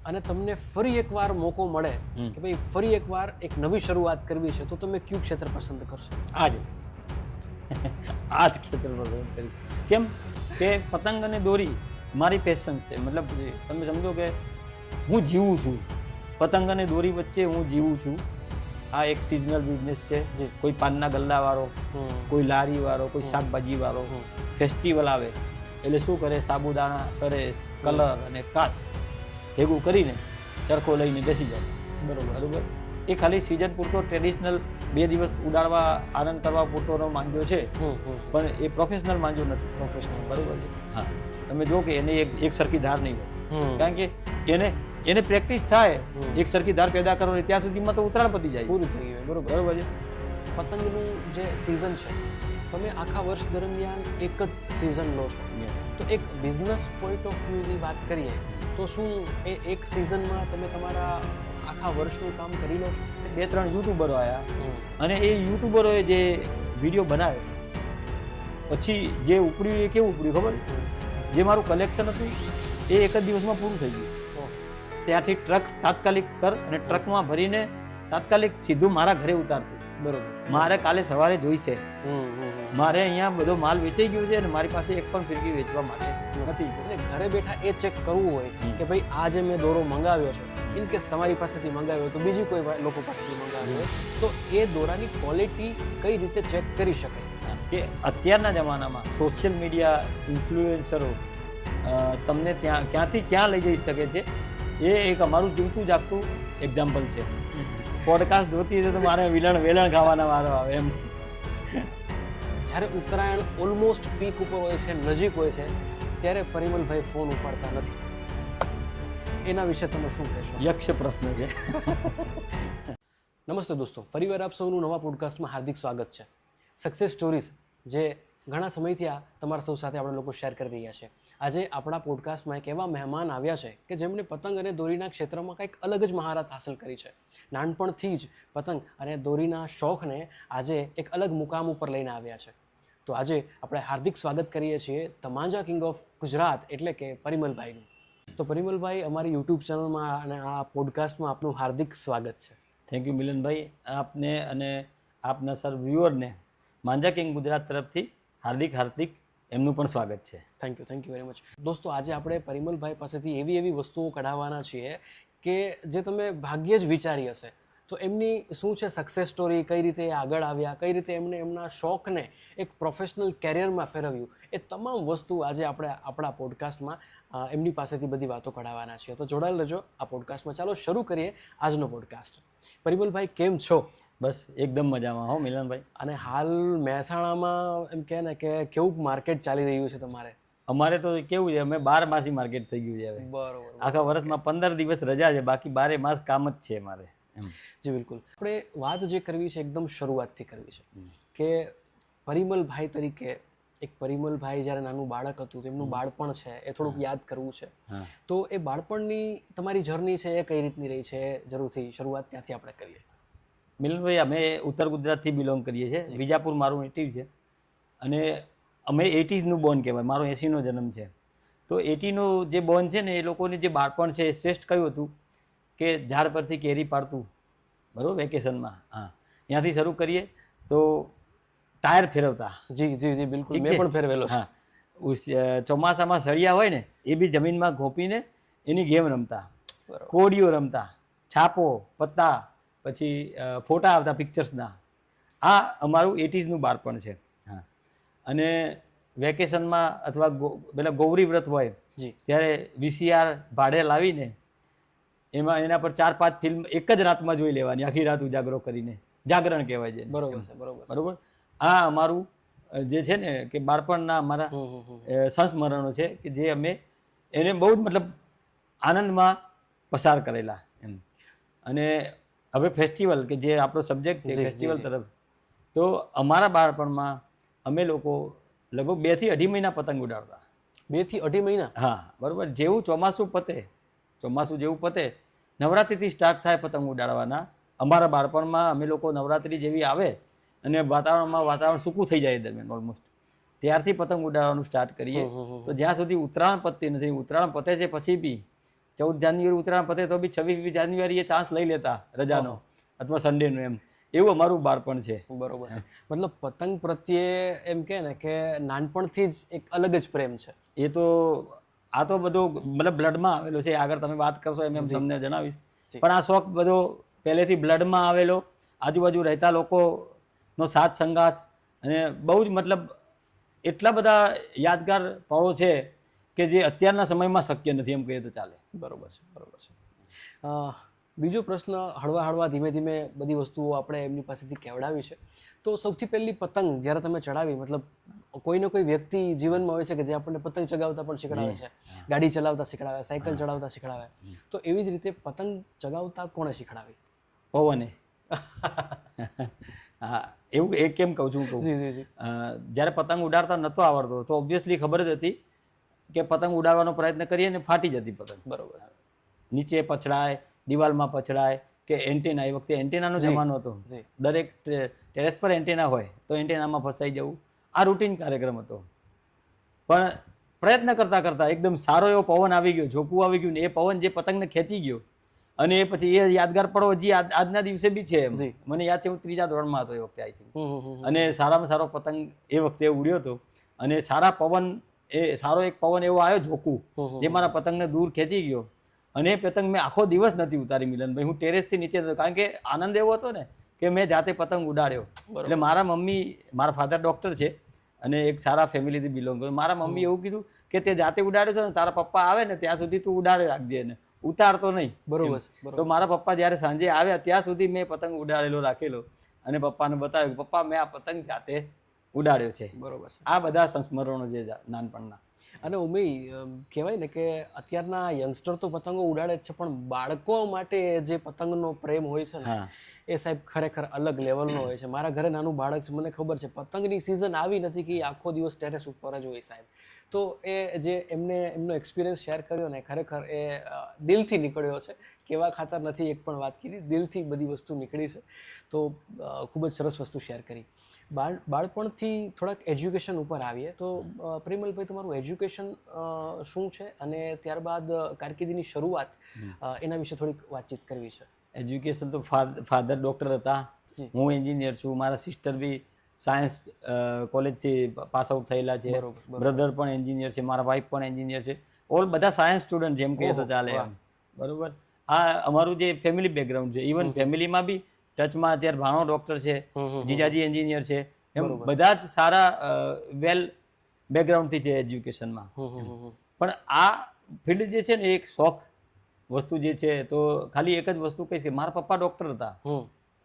અને તમને ફરી એકવાર મોકો મળે કે ભાઈ ફરી એકવાર એક નવી શરૂઆત કરવી છે, તો તમે કયું ક્ષેત્ર પસંદ કરશો? આ જ ક્ષેત્ર પસંદ કરીશ. કેમ કે પતંગ અને દોરી મારી પેશન છે. મતલબ તમે સમજો કે હું જીવું છું પતંગ અને દોરી વચ્ચે, હું જીવું છું. આ એક સિઝનલ બિઝનેસ છે. કોઈ પાનના ગલ્લાવાળો, કોઈ લારીવાળો, કોઈ શાકભાજીવાળો ફેસ્ટિવલ આવે એટલે શું કરે, સાબુદાણા, સરેસ, કલર અને કાચ ભેગું કરીને ચરખો લઈને બેસી જાય. બરોબર. એ ખાલી સિઝન પૂરતો ટ્રેડિશનલ 2 દિવસ ઉડાડવા, આનંદ કરવા પૂરતોનો માંજો છે, પણ એ પ્રોફેશનલ માંજો નથી. પ્રોફેશનલ. બરોબર છે. હા, તમે જો કે એને એક સરખી ધાર નહીં હોય, કારણ કે એને પ્રેક્ટિસ થાય એક સરખી ધાર પેદા કરવાની, ત્યાં સુધીમાં તો ઉતરાણ પતી જાય, પૂરું થઈ ગયું. બરોબર છે. પતંગનું જે સિઝન છે, તમે આખા વર્ષ દરમિયાન એક જ સિઝન લો છો, તો એક બિઝનેસ પોઈન્ટ ઓફ વ્યૂની વાત કરીએ તો શું એ એક સિઝનમાં તમે તમારા આખા વર્ષનું કામ કરી લો છો? 2-3 યુટ્યુબરો આવ્યા અને એ યુટ્યુબરોએ જે વિડીયો બનાવ્યો પછી જે ઉપડ્યું એ કેવું ઉપડ્યું ખબર? જે મારું કલેક્શન હતું એ એક જ દિવસમાં પૂરું થઈ ગયું. ત્યાંથી ટ્રક તાત્કાલિક કર અને ટ્રકમાં ભરીને તાત્કાલિક સીધું મારા ઘરે ઉતારતું. બરોબર. મારે કાલે સવારે જોઈશે, મારે અહીંયા બધો માલ વેચાઈ ગયો છે અને મારી પાસે એક પણ ફિરકી વેચવા માટે નથી. એટલે ઘરે બેઠા એ ચેક કરવું હોય કે ભાઈ આ જે મેં દોરો મંગાવ્યો છે, ઇન કેસ તમારી પાસેથી મંગાવ્યો તો બીજી કોઈ લોકો પાસેથી મંગાવ્યો હોય, તો એ દોરાની ક્વોલિટી કઈ રીતે ચેક કરી શકાય? કે અત્યારના જમાનામાં સોશિયલ મીડિયા ઇન્ફ્લુએન્સરો તમને ક્યાંથી ક્યાં લઈ જઈ શકે છે, એ એક અમારું જીવતું જાગતું એક્ઝામ્પલ છે. પોડકાસ્ટ જોતી હશે તો મારે વેલણ ખાવાના વારો આવે એમ. જ્યારે ઉત્તરાયણ ઓલમોસ્ટ પીક ઉપર હોય છે, નજીક હોય છે, ત્યારે પરિમલભાઈ ફોન ઉપાડતા નથી. એના વિશે તમે શું કહેશો? યક્ષ પ્રશ્ન છે. નમસ્તે દોસ્તો, ફરીવાર આપ સૌનું નવા પોડકાસ્ટમાં હાર્દિક સ્વાગત છે. સક્સેસ સ્ટોરીઝ જે ઘણા સમયથી આ તમારા સૌ સાથે આપણે લોકો શેર કરી રહ્યા છે. આજે આપણા પોડકાસ્ટમાં એક એવા મહેમાન આવ્યા છે કે જેમણે પતંગ અને દોરીના ક્ષેત્રમાં કંઈક અલગ જ મહારત હાંસલ કરી છે. નાનપણથી જ પતંગ અને દોરીના શોખને આજે એક અલગ મુકામ ઉપર લઈને આવ્યા છે. તો આજે આપણે હાર્દિક સ્વાગત કરીએ છીએ તમાંજા કિંગ ઓફ ગુજરાત એટલે કે પરિમલભાઈનું. તો પરિમલભાઈ, અમારી યુટ્યુબ ચેનલમાં અને આ પોડકાસ્ટમાં આપનું હાર્દિક સ્વાગત છે. થેન્ક યુ મિલનભાઈ. આપને અને આપના સર વ્યુઅરને માંજા કિંગ ગુજરાત તરફથી હાર્દિક એમનું પણ સ્વાગત છે. Thank you very much. દોસ્તો, આજે આપણે પરિમલભાઈ પાસેથી એવી વસ્તુઓ કઢાવવાના છીએ કે જે તમે ભાગ્યે જ વિચારી હશે. તો એમની શું છે સક્સેસ સ્ટોરી, કઈ રીતે આગળ આવ્યા, કઈ રીતે એમને એમના શોખને એક પ્રોફેશનલ કેરિયરમાં ફેરવ્યું, એ તમામ વસ્તુ આજે આપણે આપણા પોડકાસ્ટમાં એમની પાસેથી બધી વાતો કઢાવવાના છીએ. તો જોડાયેલ રહેજો આ પોડકાસ્ટમાં. ચાલો શરૂ કરીએ આજનો પોડકાસ્ટ. પરિમલભાઈ, કેમ છો? બસ એકદમ મજામાં હો મિલનભાઈ. અને હાલ મહેસાણામાં એમ કહે ને કે કેવું માર્કેટ ચાલી રહ્યું છે તમારે? અમારે તો કેવું છે, અમે 12 માસી માર્કેટ થઈ ગયું છે હવે. બરોબર. આખા વર્ષમાં 15 દિવસ રજા છે, બાકી 12 માસ કામ જ છે અમારે. જી બિલકુલ. આપણે વાત જે કરવી છે એકદમ શરૂઆતથી કરવી છે કે પરિમલભાઈ તરીકે એક પરિમલભાઈ જ્યારે નાનું બાળક હતું તેમનું બાળપણ છે એ થોડુંક યાદ કરવું છે. તો એ બાળપણની તમારી જર્ની છે એ કઈ રીતની રહી છે, જરૂરથી શરૂઆત ત્યાંથી આપણે કરીએ. મિલનભાઈ, અમે ઉત્તર ગુજરાતથી બિલોંગ કરીએ છીએ. વિજાપુર મારું નેટિવ છે અને અમે 80sનું બોર્ન કહેવાય. મારો 80નો જન્મ છે. તો 80નું જે બોર્ન છે ને, એ લોકોની જે બાળપણ છે એ શ્રેષ્ઠ કયું હતું કે ઝાડ પરથી કેરી પાડતું, બરાબર, વેકેશનમાં. હા, ત્યાંથી શરૂ કરીએ તો ટાયર ફેરવતા. જી બિલકુલ, મેં પણ ફેરવેલો છે. હા, ચોમાસામાં સળિયા હોય ને એ બી જમીનમાં ઘોપીને એની ગેમ રમતા, કોડીઓ રમતા, છાપો, પત્તા, પછી ફોટા આવતા પિક્ચર્સના. આ અમારું 80sનું બાળપણ છે. હા, અને વેકેશનમાં અથવા પેલા ગૌરી વ્રત હોય ત્યારે VCR ભાડે લાવીને એના પર 4-5 ફિલ્મ એક જ રાતમાં જોઈ લેવાની, આખી રાત ઉજાગરો કરીને. જાગરણ કહેવાય છે. બરોબર. આ અમારું જે છે ને કે બાળપણના અમારા સંસ્મરણો છે કે જે અમે એને બહુ જ મતલબ આનંદમાં પસાર કરેલા એમ. અને હવે ફેસ્ટિવલ કે જે આપણો સબ્જેક્ટ છે ફેસ્ટિવલ તરફ, તો અમારા બાળપણમાં અમે લોકો લગભગ 2 થી 2.5 મહિના પતંગ ઉડાડતા. 2 થી 2.5 મહિના? હા, બરોબર. ચોમાસું જેવું પતે નવરાત્રિથી સ્ટાર્ટ થાય પતંગ ઉડાડવાના. અમારા બાળપણમાં અમે લોકો નવરાત્રિ જેવી આવે અને વાતાવરણ સૂકું થઈ જાય દરમિયાન ઓલમોસ્ટ, ત્યારથી પતંગ ઉડાડવાનું સ્ટાર્ટ કરીએ. તો જ્યાં સુધી ઉત્તરાયણ પતતી નથી, ઉત્તરાયણ પતે છે પછી બી 14 જાન્યુઆરી ઉત્તરાયણ પતે તો બી 26 જાન્યુઆરીએ ચાન્સ લઈ લેતા રજાનો અથવા સન્ડેનો એમ. એવું અમારું બાળપણ છે. બરોબર છે. મતલબ પતંગ પ્રત્યે એમ કે ને કે નાનપણથી જ એક અલગ જ પ્રેમ છે. એ તો આ તો બધો મતલબ બ્લડમાં આવેલો છે. આગળ તમે વાત કરશો એમ તમને જણાવીશ. પણ આ શોખ બધો પહેલેથી બ્લડમાં આવેલો, આજુબાજુ રહેતા લોકોનો સાથ સંગાથ અને બહુ જ મતલબ એટલા બધા યાદગાર પળો છે કે જે અત્યારના સમયમાં શક્ય નથી એમ કહીએ તો ચાલે. બરોબર છે, બરોબર છે. બીજો પ્રશ્ન, હળવા હળવા ધીમે ધીમે બધી વસ્તુઓ આપણે એમની પાસેથી કહેવડાવી છે. તો સૌથી પહેલી પતંગ જ્યારે તમે ચડાવી, મતલબ કોઈને કોઈ વ્યક્તિ જીવનમાં હોય છે કે જે આપણને પતંગ ચગાવતા પણ શીખડાવે છે, ગાડી ચલાવતા શીખડાવે, સાયકલ ચડાવતા શીખડાવે. તો એવી જ રીતે પતંગ ચગાવતા કોણે શીખડાવી? પવને. હા, એવું એ કેમ કહું છું જી જી જી. જ્યારે પતંગ ઉડાડતા નહોતો આવડતો તો ઓબ્વિયસલી ખબર જ હતી કે પતંગ ઉડાડવાનો પ્રયત્ન કરીએ ને ફાટી જતી પતંગ. બરોબર. નીચે પછડાય, દિવાલમાં પછડાય કે એન્ટેના, એ વખતે એન્ટેનાનો જમાનો હતો. દરેક ટેરેસ પર એન્ટેના હોય તો એન્ટેનામાં ફસાઈ જવું, આ રૂટીન કાર્યક્રમ હતો. પણ પ્રયત્ન કરતાં કરતાં એકદમ સારો એવો પવન આવી ગયો, ઝોકું આવી ગયું ને એ પવન જે પતંગને ખેંચી ગયો અને એ પછી એ યાદગાર પડો હજી આજના દિવસે બી છે. મને યાદ છે હું 3જા ધોરણમાં હતો એ વખતે આઈ થિંક, અને સારામાં સારો પતંગ એ વખતે ઉડ્યો હતો અને સારા પવન, એ સારો એક પવન એવો આવ્યો ઝોકું જે મારા પતંગને દૂર ખેંચી ગયો. અને એ પતંગ મેં આખો દિવસ નથી ઉતારી મિલનભાઈ. હું ટેરેસથી નીચે હતો કારણ કે આનંદ એવો હતો ને કે મેં જાતે પતંગ ઉડાડ્યો. એટલે મારા મમ્મી, મારા ફાધર ડૉક્ટર છે અને એક સારા ફેમિલીથી બિલોંગ કરે. મારા મમ્મી એવું કીધું કે તે જાતે ઉડાડ્યો છે ને, તારા પપ્પા આવે ને ત્યાં સુધી તું ઉડાડે રાખજે એને, ઉતારતો નહીં. બરોબર. તો મારા પપ્પા જ્યારે સાંજે આવ્યા ત્યાં સુધી મેં પતંગ ઉડાડેલો રાખેલો અને પપ્પાને બતાવ્યું, પપ્પા મેં આ પતંગ જાતે ઉડાડ્યો છે. બરોબર છે. આ બધા સંસ્મરણો છે નાનપણના. અને ઉમેય કહેવાય ને કે અત્યારના યંગસ્ટર તો પતંગો ઉડાડે જ છે, પણ બાળકો માટે જે પતંગનો પ્રેમ હોય છે ને એ સાહેબ ખરેખર અલગ લેવલનો હોય છે. મારા ઘરે નાનું બાળક છે, મને ખબર છે પતંગની સિઝન આવી નથી કે આખો દિવસ ટેરેસ ઉપર જ હોય સાહેબ. તો એ જે એમનો એક્સપિરિયન્સ શેર કર્યો ને ખરેખર એ દિલથી નીકળ્યો છે. કેવા ખાતર નથી એક પણ વાત કીધી, દિલથી બધી વસ્તુ નીકળી છે. તો ખૂબ જ સરસ વસ્તુ શેર કરી. બાળપણથી થોડાક એજ્યુકેશન ઉપર આવીએ તો પ્રેમલભાઈ, તમારું એજ્યુકેશન શું છે અને ત્યારબાદ કારકિર્દીની શરૂઆત, એના વિશે થોડીક વાતચીત કરવી છે. એજ્યુકેશન તો ફાધર ડૉક્ટર હતા, હું એન્જિનિયર છું, મારા સિસ્ટર બી સાયન્સ કોલેજથી પાસ આઉટ થયેલા છે, બ્રધર પણ એન્જિનિયર છે, મારા વાઈફ પણ એન્જિનિયર છે. ઓલ બધા સાયન્સ સ્ટુડન્ટ જેમ કહીએ તો ચાલે એમ. બરોબર. આ અમારું જે ફેમિલી બેકગ્રાઉન્ડ છે, ઇવન ફેમિલીમાં બી ટચમાં અત્યારે ભાણો ડૉક્ટર છે, જીજાજી એન્જિનિયર છે, એમ બધા જ સારા વેલ બેકગ્રાઉન્ડથી છે એજ્યુકેશનમાં. પણ આ ફિલ્ડ જે છે ને એક શોખ વસ્તુ જે છે, તો ખાલી એક જ વસ્તુ કહીશ કે મારા પપ્પા ડૉક્ટર હતા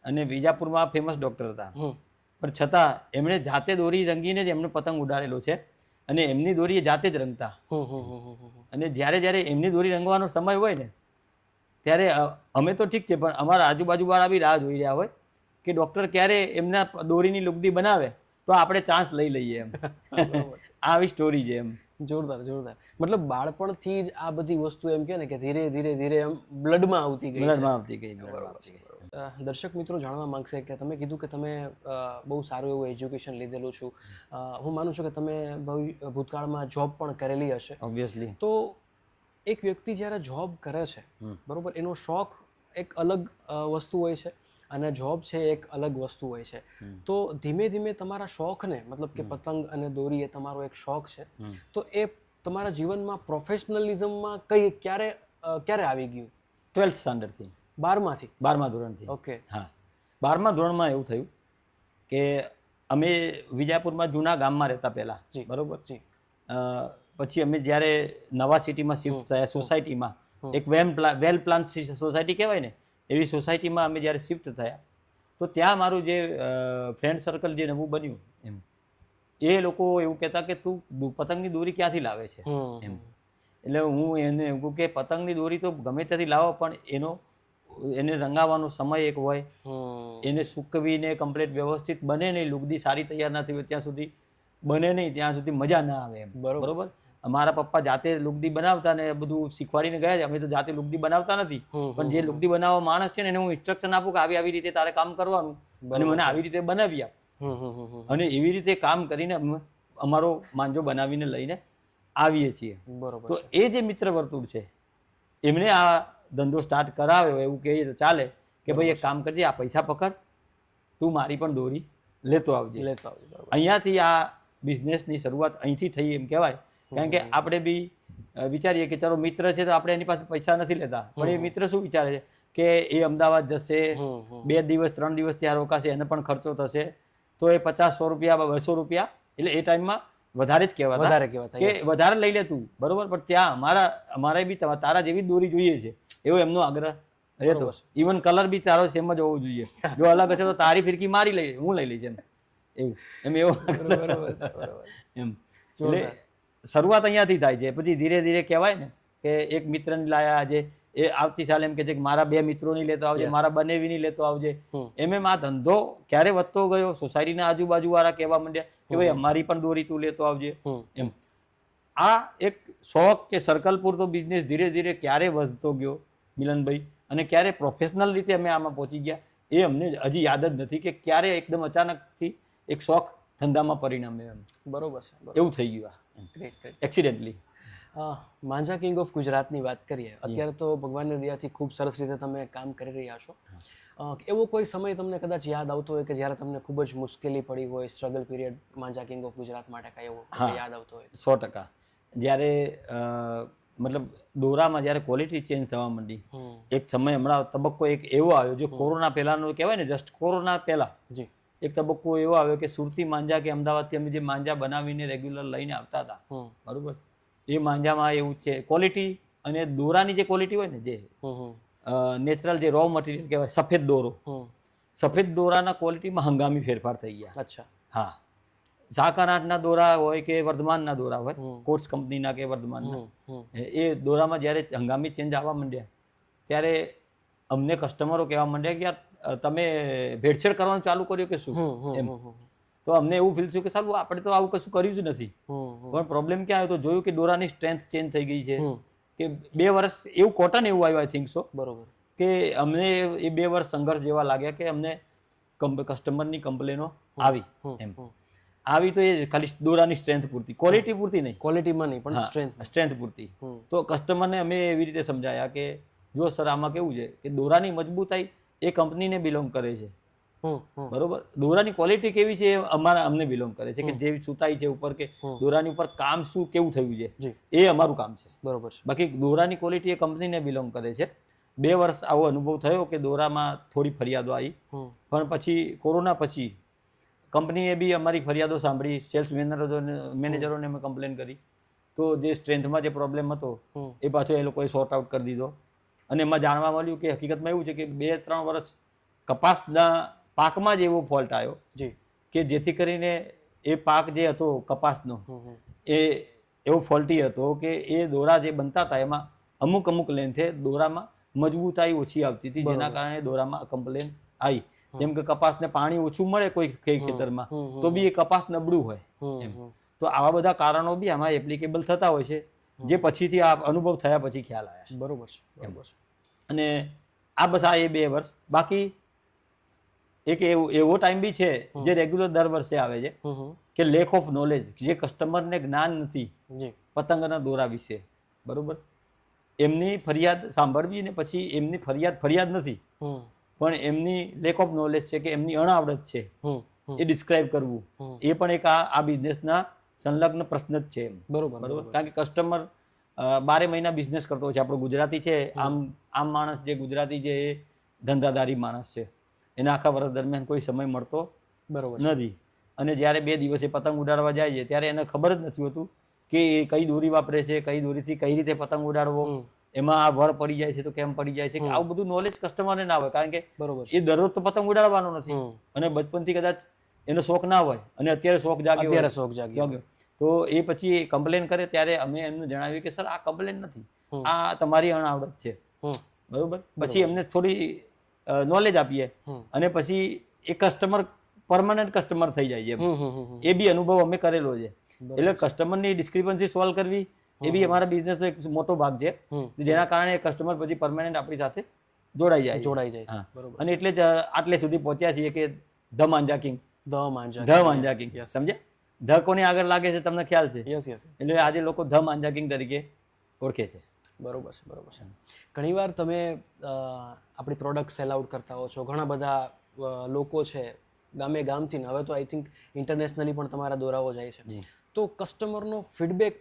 અને વિજાપુરમાં ફેમસ ડૉક્ટર હતા, પણ છતાં એમણે જાતે દોરી રંગીને જ એમનો પતંગ ઉડાડેલો છે અને એમની દોરી જાતે જ રંગતા. અને જ્યારે જ્યારે એમની દોરી રંગવાનો સમય હોય ને ત્યારે અમે તો ઠીક છે, પણ અમારા આજુબાજુવાળા બી રાહ જોઈ રહ્યા હોય કે ડૉક્ટર ક્યારે એમના દોરીની લુગદી બનાવે તો આપણે ચાન્સ લઈ લઈએ એમ. આવી સ્ટોરી છે એમ. જોરદાર, જોરદાર. મતલબ બાળપણથી જ આ બધી વસ્તુ એમ કે ને કે ધીરે ધીરે ધીરે એમ બ્લડમાં આવતી ગઈ. દર્શક મિત્રો જાણવા માંગશે કે તમે કીધું કે તમે બહુ સારું એવું એજ્યુકેશન લીધેલું છું. હું માનું છું કે તમે ભૂતકાળમાં જોબ પણ કરેલી હશે ઓબ્વિયસલી. તો એક વ્યક્તિ જ્યારે જોબ કરે છે, બરોબર, એનો શોખ એક અલગ વસ્તુ હોય છે અને જોબ છે એક અલગ વસ્તુ હોય છે. તો ધીમે ધીમે તમારા શોખને, મતલબ કે પતંગ અને દોરી એ તમારો એક શોખ છે, તો એ તમારા જીવનમાં પ્રોફેશનલિઝમમાં ક્યારે આવી ગયું? 12th સ્ટાન્ડર્ડથી. 12મા ધોરણથી. ઓકે. હા, 12મા ધોરણમાં એવું થયું કે અમે વિજાપુરમાં જૂના ગામમાં રહેતા પહેલાં, બરોબર. પછી અમે જ્યારે નવા સિટીમાં શિફ્ટ થયા, સોસાયટીમાં એક વેલ પ્લાન સોસાયટી કહેવાય ને એવી સોસાયટીમાં અમે જ્યારે શિફ્ટ થયા તો ત્યાં મારું જે ફ્રેન્ડ સર્કલ જે નવું બન્યું એમ, એ લોકો એવું કહેતા કે તું પતંગની દોરી ક્યાંથી લાવે છે એમ. એટલે હું એને એમ કહું કે પતંગની દોરી તો ગમે ત્યાંથી લાવો, પણ એને રંગાવવાનો સમય એક હોય, એને સૂકવીને કમ્પ્લીટ વ્યવસ્થિત બને નહીં, લુગદી સારી તૈયાર ના થઈ હોય ત્યાં સુધી બને નહીં, ત્યાં સુધી મજા ના આવે એમ. બરોબર. મારા પપ્પા જાતે લુગદી બનાવતા ને બધું શીખવાડીને ગયા છે. અમે તો જાતે લુગદી બનાવતા નથી, પણ જે લુગદી બનાવવા માણસ છે ને એને હું ઇન્સ્ટ્રક્શન આપું કે આવી રીતે તારે કામ કરવાનું અને મને આવી રીતે બનાવી આપ. અને એવી રીતે કામ કરીને અમારો માંજો બનાવીને લઈને આવીએ છીએ. તો એ જે મિત્ર વર્તુળ છે એમને આ ધંધો સ્ટાર્ટ કરાવ્યો એવું કહીએ તો ચાલે કે ભાઈ એક કામ કરજે, આ પૈસા પકડ, તું મારી પણ દોરી લેતો આવજે. અહીંયાથી આ બિઝનેસની શરૂઆત અહીંથી થઈ એમ કહેવાય. કારણ કે આપણે બી વિચારીએ કે ચલો મિત્ર છે તો આપણે એની પાસે પૈસા નથી લેતા, પણ એ મિત્ર શું વિચારે છે કે એ અમદાવાદ જશે, 2 દિવસ 3 દિવસ ત્યાં રોકાશે, એને પણ ખર્ચો થશે, તો એ 50-100 રૂપિયા 200 રૂપિયા એટલે એ ટાઈમમાં વધારે જ કહેવાતા કે વધારે લઈ લે તું, બરોબર, પણ ત્યાં અમારે બી તારા જેવી જ દોરી જોઈએ છે એવો એમનો આગ્રહ રહેતો. ઇવન કલર બી તારો સેમ જ હોવો જોઈએ, જો અલગ હશે તો તારી ફિરકી મારી લઈ, હું લઈ લઈશ એમ એવો એમ. એટલે શરૂઆત અહીંયાથી થાય છે. પછી ધીરે ધીરે કહેવાય ને કે એક મિત્રને લાયા આજે, એ આવતી સાલ એમ કે છે કે મારા 2 મિત્રોની લેતો આવજે, મારા બનેવીની લેતો આવજે. એમ આ ધંધો ક્યારે વધતો ગયો, સોસાયટીના આજુબાજુ વાળા કહેવા માંડ્યા કે ભાઈ અમારી પણ દોરી તું લેતો આવજે એમ. આ એક શોખ કે સર્કલ પૂરતો બિઝનેસ ધીરે ધીરે ક્યારે વધતો ગયો મિલનભાઈ, અને ક્યારે પ્રોફેશનલ રીતે અમે આમાં પહોંચી ગયા એ અમને હજી યાદ જ નથી કે ક્યારે એકદમ અચાનકથી એક શોખ ધંધામાં પરિણમ્યો એમ. બરોબર છે, એવું થઈ ગયું એક્સિડેન્ટલી. માંજા કિંગ ઓફ ગુજરાતની વાત કરીએ, અત્યારે તો ભગવાનની દયાથી ખૂબ સરસ રીતે તમે કામ કરી રહ્યા છો. એવો કોઈ સમય તમને કદાચ યાદ આવતો હોય કે જ્યારે તમને ખૂબ જ મુશ્કેલી પડી હોય, struggle period manja king of Gujarat માટે કાંઈ એવો યાદ આવતો હોય? 100%. જ્યારે મતલબ દોરામાં જ્યારે ક્વોલિટી ચેન્જ થવા માંડી, એક સમય હમણાં તબક્કો એક એવો આવ્યો જો કોરોના પહેલાનો કહેવાય ને, જસ્ટ કોરોના પહેલા એક તબક્કો એવો આવ્યો કે સુરતી માંજા કે અમદાવાદથી અમે જે માંજા બનાવીને રેગ્યુલર લઈને આવતા હતા, બરોબર, એ માંજામાં એવું છે ક્વોલિટી અને દોરાની જે ક્વોલિટી હોય ને, જે નેચરલ જે રો મટીરિયલ કહેવાય સફેદ દોરો, સફેદ દોરાના ક્વોલિટીમાં હંગામી ફેરફાર થઈ ગયા. અચ્છા. હા, સાકાનાટના દોરા હોય કે વર્ધમાનના દોરા હોય, કોટ્સ કંપનીના કે વર્ધમાનના, એ દોરામાં જ્યારે હંગામી ચેન્જ આવવા માંડ્યા ત્યારે અમને કસ્ટમરો કહેવા માંડ્યા કે યાર તમે ભેળસેળ કરવાનું ચાલુ કર્યું કે શું એમ. તો અમને એવું ફીલ થયું કે સારું આપણે તો આવું કશું કર્યું જ નથી, પણ પ્રોબ્લેમ ક્યાં આવ્યો તો જોયું કે દોરાની સ્ટ્રેન્થ ચેન્જ થઈ ગઈ છે. કે 2 વર્ષ એવું કોટન એવું આવ્યું આઈ થિંક સો, બરોબર, કે અમને એ 2 વર્ષ સંઘર્ષ જેવા લાગ્યા કે અમને કસ્ટમરની કમ્પ્લેનો આવી એમ. આવી તો એ ખાલી દોરાની સ્ટ્રેન્થ પૂરતી, ક્વોલિટી પૂરતી નહીં, ક્વોલિટીમાં નહીં પણ સ્ટ્રેન્થ પૂરતી. તો કસ્ટમરને અમે એવી રીતે સમજાયા કે જો સર આમાં કેવું છે કે દોરાની મજબૂતાઈ એ કંપનીને બિલોંગ કરે છે, બરોબર, દોરાની ક્વોલિટી કેવી છે અમને બિલોંગ કરે છે, કે જેવી સુતાઈ છે ઉપર કે દોરાની ઉપર કામ શું કેવું થયું છે એ અમારું કામ છે, બરોબર. બાકી દોરાની ક્વોલિટી એ કંપનીને બિલોંગ કરે છે. 2 વર્ષ આવો અનુભવ થયો કે દોરામાં થોડી ફરિયાદો આવી, પણ પછી કોરોના પછી કંપનીએ બી અમારી ફરિયાદો સાંભળી, સેલ્સ મેનેજરોને અમે કમ્પ્લેન કરી, તો જે સ્ટ્રેન્થમાં જે પ્રોબ્લેમ હતો એ પાછો એ લોકોએ સોર્ટ આઉટ કરી દીધો. અને એમાં જાણવા મળ્યું કે હકીકતમાં એવું છે કે 2-3 વર્ષ કપાસના પાકમાં જ એવો ફોલ્ટ આવ્યો કે જેથી કરીને એ પાક જે હતો કપાસનો એ એવો ફોલ્ટી હતો કે એ દોરા જે બનતા હતા એમાં અમુક લેન્થે દોરામાં મજબૂતાઈ ઓછી આવતી હતી, જેના કારણે દોરામાં કમ્પ્લેન આવી. જેમ કે કપાસને પાણી ઓછું મળે કોઈ ખેતરમાં તો બી એ કપાસ નબળું હોય એમ. તો આવા બધા કારણો બી આમાં એપ્લિકેબલ થતા હોય છે, જે પછીથી આ અનુભવ થયા પછી ખ્યાલ આવ્યા. બરોબર છે, બરોબર છે. અને આ બસ આ એ 2 વર્ષ. બાકી એક એવો ટાઈમ બી છે જે રેગ્યુલર દર વર્ષે આવે છે કે લેક ઓફ નોલેજ, જે કસ્ટમરને જ્ઞાન નથી પતંગના દોરા વિશે, બરોબર, એમની ફરિયાદ સાંભળવી ને પછી એમની ફરિયાદ નથી, પણ એમની લેક ઓફ નોલેજ છે કે એમની અણાવડત છે એ ડિસ્ક્રાઇબ કરવું, એ પણ એક આ બિઝનેસના સંલગ્ન પ્રશ્ન જ છે એમ. બરોબર, કારણ કે કસ્ટમર 12 મહિના બિઝનેસ કરતો હોય છે. આપણો ગુજરાતી છે, આમ માણસ જે ગુજરાતી છે એ ધંધાદારી માણસ છે, એને આખા વર્ષ દરમિયાન કોઈ સમય મળતો નથી. અને જ્યારે 2 દિવસે પતંગ ઉડાડવા જાય છે ત્યારે એને ખબર જ નથી હોતું કે એ કઈ દોરી વાપરે છે, કઈ દોરીથી કઈ રીતે પતંગ ઉડાડવો, એમાં આ વર પડી જાય છે તો કેમ પડી જાય છે, કે આવું બધું નોલેજ કસ્ટમરને ના હોય, કારણ કે એ દરરોજ તો પતંગ ઉડાડવાનો નથી અને બચપનથી કદાચ એનો શોખ ના હોય અને અત્યારે શોખ જાગ્યો તો એ પછી કમ્પ્લેન કરે ત્યારે અમે એમને જણાવ્યું કે સર આ કમ્પ્લેન નથી, આ તમારી અણાવડત છે, બરોબર. પછી એમને થોડી નોલેજ આપીએ અને પછી એ કસ્ટમર પરમાનન્ટ કસ્ટમર થઈ જાય છે. એ બી અનુભવ અમે કરેલો છે. એટલે કસ્ટમરની ડિસ્ક્રિપન્સી સોલ્વ કરવી એ બી અમારા બિઝનેસનો એક મોટો ભાગ છે, જેના કારણે કસ્ટમર પછી પરમાનન્ટ આપણી સાથે જોડાઈ જાય છે. અને એટલે જ આટલે સુધી પહોંચ્યા છીએ કે ધ માંજા કિંગ, સમજ્યા? ધ કોની આગળ લાગે છે તમને ખ્યાલ છે? એટલે આજે લોકો ધ માંજા કિંગ તરીકે ઓળખે છે. બરોબર છે, બરોબર છે. ઘણીવાર તમે આપણી પ્રોડક્ટ સેલ આઉટ કરતા હો છો, ઘણા બધા લોકો છે ગામે ગામથી ને હવે તો આઈ થિંક ઇન્ટરનેશનલી પણ તમારા દોરાઓ જાય છે, તો કસ્ટમરનો ફીડબેક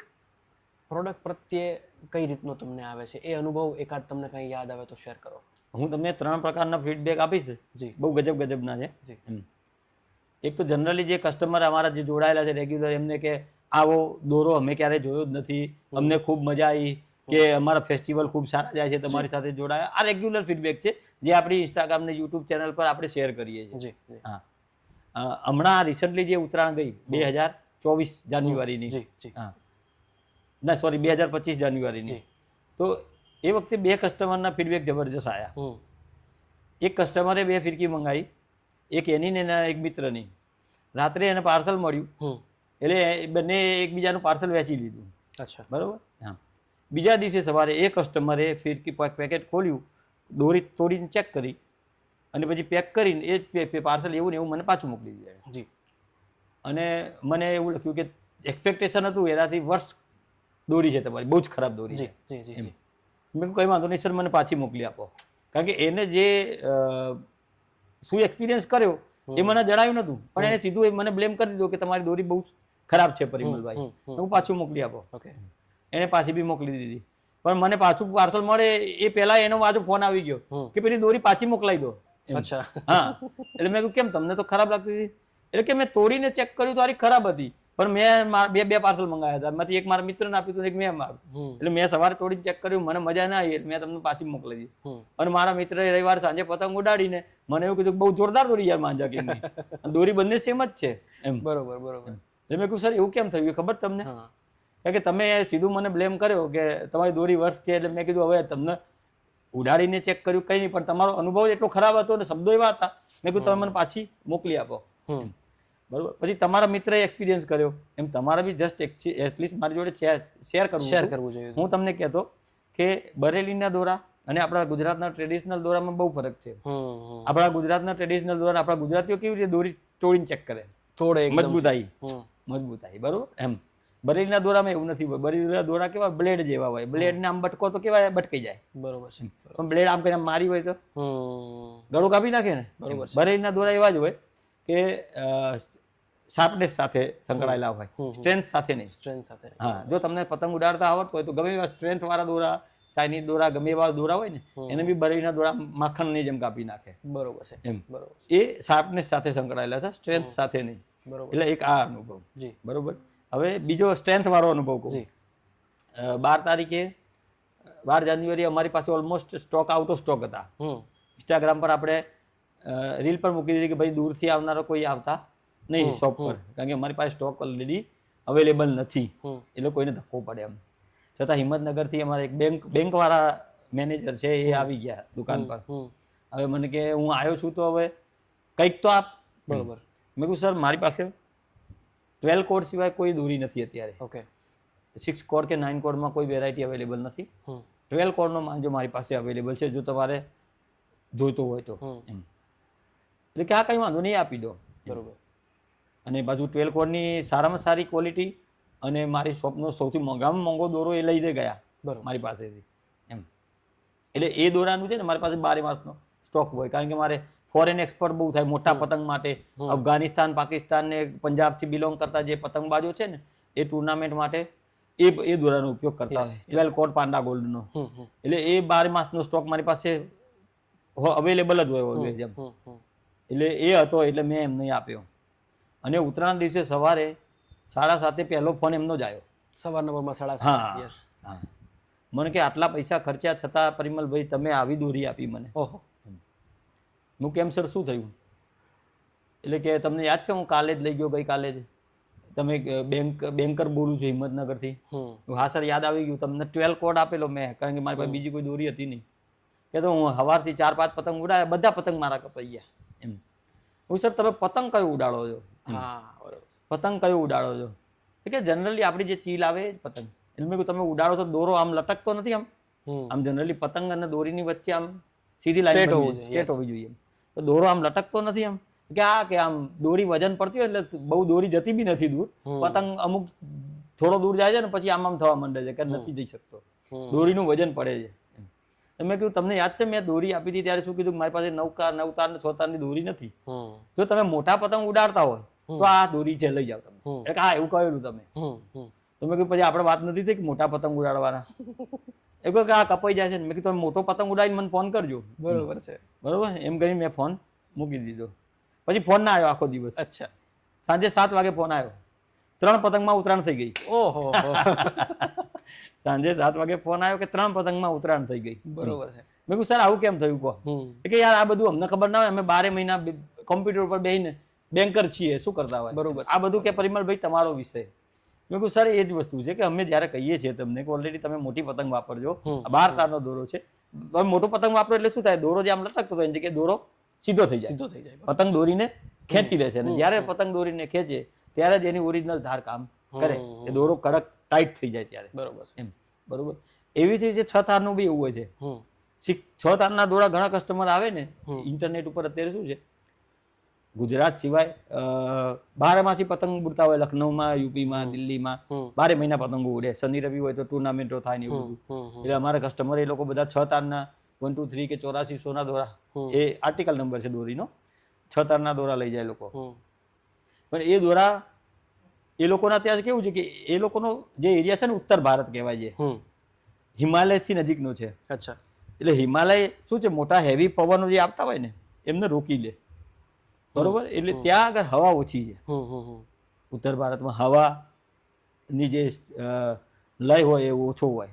પ્રોડક્ટ પ્રત્યે કઈ રીતનો તમને આવે છે? એ અનુભવ એકાદ તમને કંઈ યાદ આવે તો શેર કરો. હું તમને 3 પ્રકારના ફીડબેક આપીશ. જી. બહુ ગજબના છે. જી. એક તો જનરલી જે કસ્ટમર અમારા જે જોડાયેલા છે રેગ્યુલર, એમને કે આવો દોરો અમે ક્યારેય જોયો જ નથી, અમને ખૂબ મજા આવી, કે અમારા ફેસ્ટિવલ ખૂબ સારા જાય છે તમારી સાથે જોડાયા. આ રેગ્યુલર ફીડબેક છે જે આપણી ઇન્સ્ટાગ્રામ ને યુટ્યુબ ચેનલ પર આપણે શેર કરીએ છીએ. જી. હા, હમણાં રિસન્ટલી જે ઉત્તરાયણ ગઈ 2024 જાન્યુઆરીની, જી. જી. હા ના સોરી 2025 જાન્યુઆરીની, તો એ વખતે 2 કસ્ટમરના ફીડબેક જબરજસ્ત આવ્યા. એક કસ્ટમરે 2 ફિરકી મંગાવી, એક એની ને એક મિત્રની. રાત્રે એને પાર્સલ મળ્યું એટલે બંને એકબીજાનું પાર્સલ વેચી લીધું. અચ્છા, બરાબર. હા, બીજા દિવસે સવારે એ કસ્ટમરે ફિરકી પેકેટ ખોલ્યું, દોરી તોડીને ચેક કરી અને પછી પેક કરીને એ પાર્સલ એવું ને એવું મને પાછું મોકલી દીધું. જી. અને મને એવું લખ્યું કે એક્સપેક્ટેશન હતું એનાથી વર્ષ દોરી છે તમારી, બહુ જ ખરાબ દોરી છે. જી. જી. જી. મેં કંઈ વાંધો નહીં સર, મને પાછી મોકલી આપો. કારણ કે એને જે શું એક્સપિરિયન્સ કર્યો એ મને જણાવ્યું નહોતું, પણ એને સીધું મને બ્લેમ કરી દીધો કે તમારી દોરી બહુ ખરાબ છે પરિમલભાઈ, હું પાછું મોકલી આપો. ઓકે. એને પાછી બી મોકલી દીધી, પણ મને પાછું પાર્સલ મળે એ પહેલા એનો પાછો ફોન આવી ગયો કે પેલી દોરી પાછી મોકલાઈ દો. અચ્છા. હા, એટલે મેં કહ્યું કેમ, તમને તો ખરાબ લાગતી હતી? એટલે કે મેં તોડીને ચેક કર્યું તો આરી ખરાબ હતી, પણ મેં બે પાર્સલ મંગાવ્યા હતા, એમાંથી એક મારા મિત્રને આપ્યું હતું, એક મેં મારું. એટલે મેં સવારે તોડીને ચેક કર્યું, મને મજા ના આવી, મેં તમને પાછી મોકલી દીધી. અને મારા મિત્રએ રવિવાર સાંજે પતંગ ઉડાડીને મને એવું કીધું બહુ જોરદાર દોરી યાર માંજા કેમની, દોરી બંને સેમ જ છે એમ. બરોબર, બરોબર. એટલે મેં કહ્યું સર એવું કેમ થયું ખબર તમને? કારણ કે તમે સીધું મને બ્લેમ કર્યો કે તમારી દોરી વર્ષ છે. એટલે મેં કીધું હવે તમને ઉડાડીને ચેક કર્યું કંઈ નહીં, પણ તમારો અનુભવ એટલો ખરાબ હતો અને શબ્દો એવા હતા, મેં કીધું તમે મને પાછી મોકલી આપો. બરોબર. પછી તમારા મિત્રએ એક્સપિરિયન્સ કર્યો એમ તમારા બી જસ્ટ એટલીસ્ટ મારી જોડે શેર કરવું જોઈએ. હું તમને કહેતો કે બરેલીના દોરા અને આપણા ગુજરાતના ટ્રેડિશનલ દોરામાં બહુ ફરક છે. આપણા ગુજરાતના ટ્રેડિશનલ દોરા આપણા ગુજરાતીઓ કેવી રીતે દોરી તોડીને ચેક કરે, મજબૂતાઈ બરોબર એમ. બરેલીના દોરામાં એવું નથી હોય. બરેલીના દોરા કેવા બ્લેડ જેવા હોય, બ્લેડને આમ બટકો તો કેવા બટકાઈ જાય. બરોબર છે. પણ બ્લેડ આમ કરીને મારી હોય તો ગળું કાપી નાખે ને. બરોબર. બરેલીના દોરા એવા જ હોય કે શાર્પનેસ સાથે સંકળાયેલા હોય, સ્ટ્રેન્થ સાથે નહીં. સ્ટ્રેન્થ સાથે. હા, જો તમને પતંગ ઉડાડતા આવડતું હોય તો ગમે એવા સ્ટ્રેન્થ વાળા દોરા, ચાઇનીઝ દોરા, ગમે એવા દોરા હોય ને એને બી બરેલીના દોરા માખણની જેમ કાપી નાખે. બરોબર છે. એમ. બરોબર. એ શાર્પનેસ સાથે સંકળાયેલા છે, સ્ટ્રેન્થ સાથે નહીં. બરોબર. એટલે એક આ અનુભવ. જી. બરોબર. હવે બીજો સ્ટ્રેન્થ વાળો અનુભવ કહું. 12 તારીખે 12 જાન્યુઆરી અમારી પાસે almost stock out of stock હતા. ઇન્સ્ટાગ્રામ પર આપણે રીલ પર મૂકી દીધી કે ભાઈ દૂરથી આવનારો કોઈ આવતા નહીં શોપ પર, કારણ કે અમારી પાસે સ્ટોક ઓલરેડી અવેલેબલ નથી, એટલે કોઈને ધક્કો પડે એમ. છતાં હિંમતનગરથી અમારે એક બેંકવાળા મેનેજર છે એ આવી ગયા દુકાન પર. હવે મને કે હું આવ્યો છું તો હવે કંઈક તો આપ. બરોબર. મેં કહ્યું સર મારી પાસે 12 કોડ સિવાય કોઈ દોરી નથી અત્યારે. ઓકે. 6 કોડ કે 9 કોડમાં કોઈ વેરાયટી અવેલેબલ નથી. 12 કોડનો માંજો મારી પાસે અવેલેબલ છે જો તમારે જોઈતો હોય તો એમ. એટલે કે આ કંઈ વાંધો નહીં, આપી દો. બરોબર. અને બાજુ 12 કોડની સારામાં સારી ક્વોલિટી અને મારી શોપનો સૌથી મોંઘામાં મોંઘો દોરો એ લઈને ગયા મારી પાસેથી એમ. એટલે એ દોરાનું છે ને મારી પાસે 12 માસનો સ્ટોક હોય, કારણ કે મારે ફોરેન એક્સપોર્ટ બહુ થાય મોટા પતંગ માટે. અફઘાનિસ્તાન, પાકિસ્તાન ને પંજાબથી બિલોંગ કરતા જે પતંગબાજો છે ને એ ટુર્નામેન્ટ માટે એ દોરાનો ઉપયોગ કરતા હોય, 12 કોડ પાંડા ગોલ્ડનો. એટલે એ 12 માસનો સ્ટોક મારી પાસે અવેલેબલ જ હોય ઓલવેઝ એમ. એટલે એ હતો એટલે મેં એમને આપ્યો. અને ઉત્તરાયણ દિવસે સવારે 7:30 પહેલો ફોન એમનો જ આવ્યો. સવારના પોરમાં 7:30. હા હા. મને કે આટલા પૈસા ખર્ચ્યા છતાં પરિમલભાઈ તમે આવી દોરી આપી મને. ઓહો. હું કેમ સર શું થયું? એટલે કે તમને યાદ છે હું કાલે જ લઈ ગયો, ગઈકાલે જ તમે બેન્કર બોલું છું હિંમતનગરથી. હા સર યાદ આવી ગયું, તમને 12 કોડ આપેલો મેં, કારણ કે મારી પાસે બીજી કોઈ દોરી હતી નહીં. કે તો હું સવારથી 4-5 પતંગ ઉડાયા, બધા પતંગ મારા કપાઈ ગયા એમ. હું સર તમે પતંગ કયો ઉડાડો છો? પતંગ કયો ઉડાડો છો? કે જનરલી આપણી જે ચીલ આવે પતંગ. એટલે મેં તમે ઉડાડો તો દોરો આમ લટકતો નથી આમ જનરલી પતંગ અને દોરીની વચ્ચે આમ સીધી લાઈન સ્ટ્રેટ હોવી જોઈએ. તો દોરો આમ લટકતો નથી આમ કે આમ દોરી વજન પડતી હોય એટલે બહુ દોરી જતી બી નથી દૂર. પતંગ અમુક થોડો દૂર જાય છે ને પછી આમ થવા માંડે છે કે નથી જઈ શકતો. દોરીનું વજન પડે છે એમ. મેં કીધું તમને યાદ છે મેં દોરી આપી હતી ત્યારે શું કીધું કે મારી પાસે 9 તાર ને 6 તારની દોરી નથી. જો તમે મોટા પતંગ ઉડાડતા હોય તો આ દોરી છે લઈ જાઓ તમે. એટલે હા એવું કહેલું તમે. તો મેં કીધું પછી આપણે વાત નથી થઈ કે મોટા પતંગ ઉડાડવાના. એ કહ્યું કે આ કપાઈ જાય છે. મેં કીધું તમે મોટો પતંગ ઉડાડીને મને ફોન કરજો. બરોબર છે. બરોબર એમ કરીને મેં ફોન મૂકી દીધો. પછી ફોન ના આવ્યો આખો દિવસ. અચ્છા. સાંજે 7 વાગે ફોન આવ્યો. 3 પતંગમાં ઉતરાણ થઈ ગઈ. ઓહો. સાંજે 7 વાગે ફોન આવ્યો કે 3 પતંગમાં ઉતરાણ થઈ ગઈ. બરોબર છે. મેં કીધું સર આવું કેમ થયું કહો. કે યાર આ બધું અમને ખબર ના હોય, અમે 12 મહિના કોમ્પ્યુટર ઉપર બેસીને બેન્કર છીએ, શું કરતા હોય. બરોબર. આ બધું કે પરિમલભાઈ તમારો વિષય. મેં કહ્યું સર એ જ વસ્તુ છે કે અમે જ્યારે કહીએ છીએ તમને કે ઓલરેડી તમે મોટી પતંગ વાપરજો, 12 તારનો દોરો છે, તમે મોટો પતંગ વાપરો એટલે શું થાય, દોરો જે આમ લટકતો હોય એની જગ્યાએ દોરો સીધો થઈ જાય. પતંગ દોરીને ખેંચી લે છે અને જ્યારે પતંગ દોરીને ખેંચે ત્યારે જ એની ઓરિજિનલ ધાર કામ કરે, એ દોરો કડક ટાઈટ થઈ જાય ત્યારે. બરોબર એમ બરોબર. એવી જ રીતે 6 તારનું બી એવું હોય છે. 6 તારના દોરા ઘણા કસ્ટમર આવે ને ઇન્ટરનેટ ઉપર અત્યારે શું છે, ગુજરાત સિવાય 12 પતંગ ઉડતા હોય, લખનૌમાં, યુપીમાં, દિલ્હીમાં 12 મહિના પતંગો ઉડે. શનિ રવિ હોય તો ટુર્નામેન્ટો થાય ને એવું બધું. એટલે અમારા કસ્ટમર એ લોકો બધા 6 તારના 1, 2, 3 કે 84 ના દોરા, એ આર્ટિકલ નંબર છે દોરીનો, 6 તારના દોરા લઈ જાય લોકો. પણ એ દોરા એ લોકોના ત્યાં કેવું છે કે એ લોકોનો જે એરિયા છે ને ઉત્તર ભારત કહેવાય છે, હિમાલયથી નજીકનો છે. અચ્છા. એટલે હિમાલય શું છે, મોટા હેવી પવનો જે આવતા હોય ને એમને રોકી લે. બરોબર. એટલે ત્યાં આગળ હવા ઓછી છે. ઉત્તર ભારતમાં હવાની જે લય હોય એ ઓછો હોય,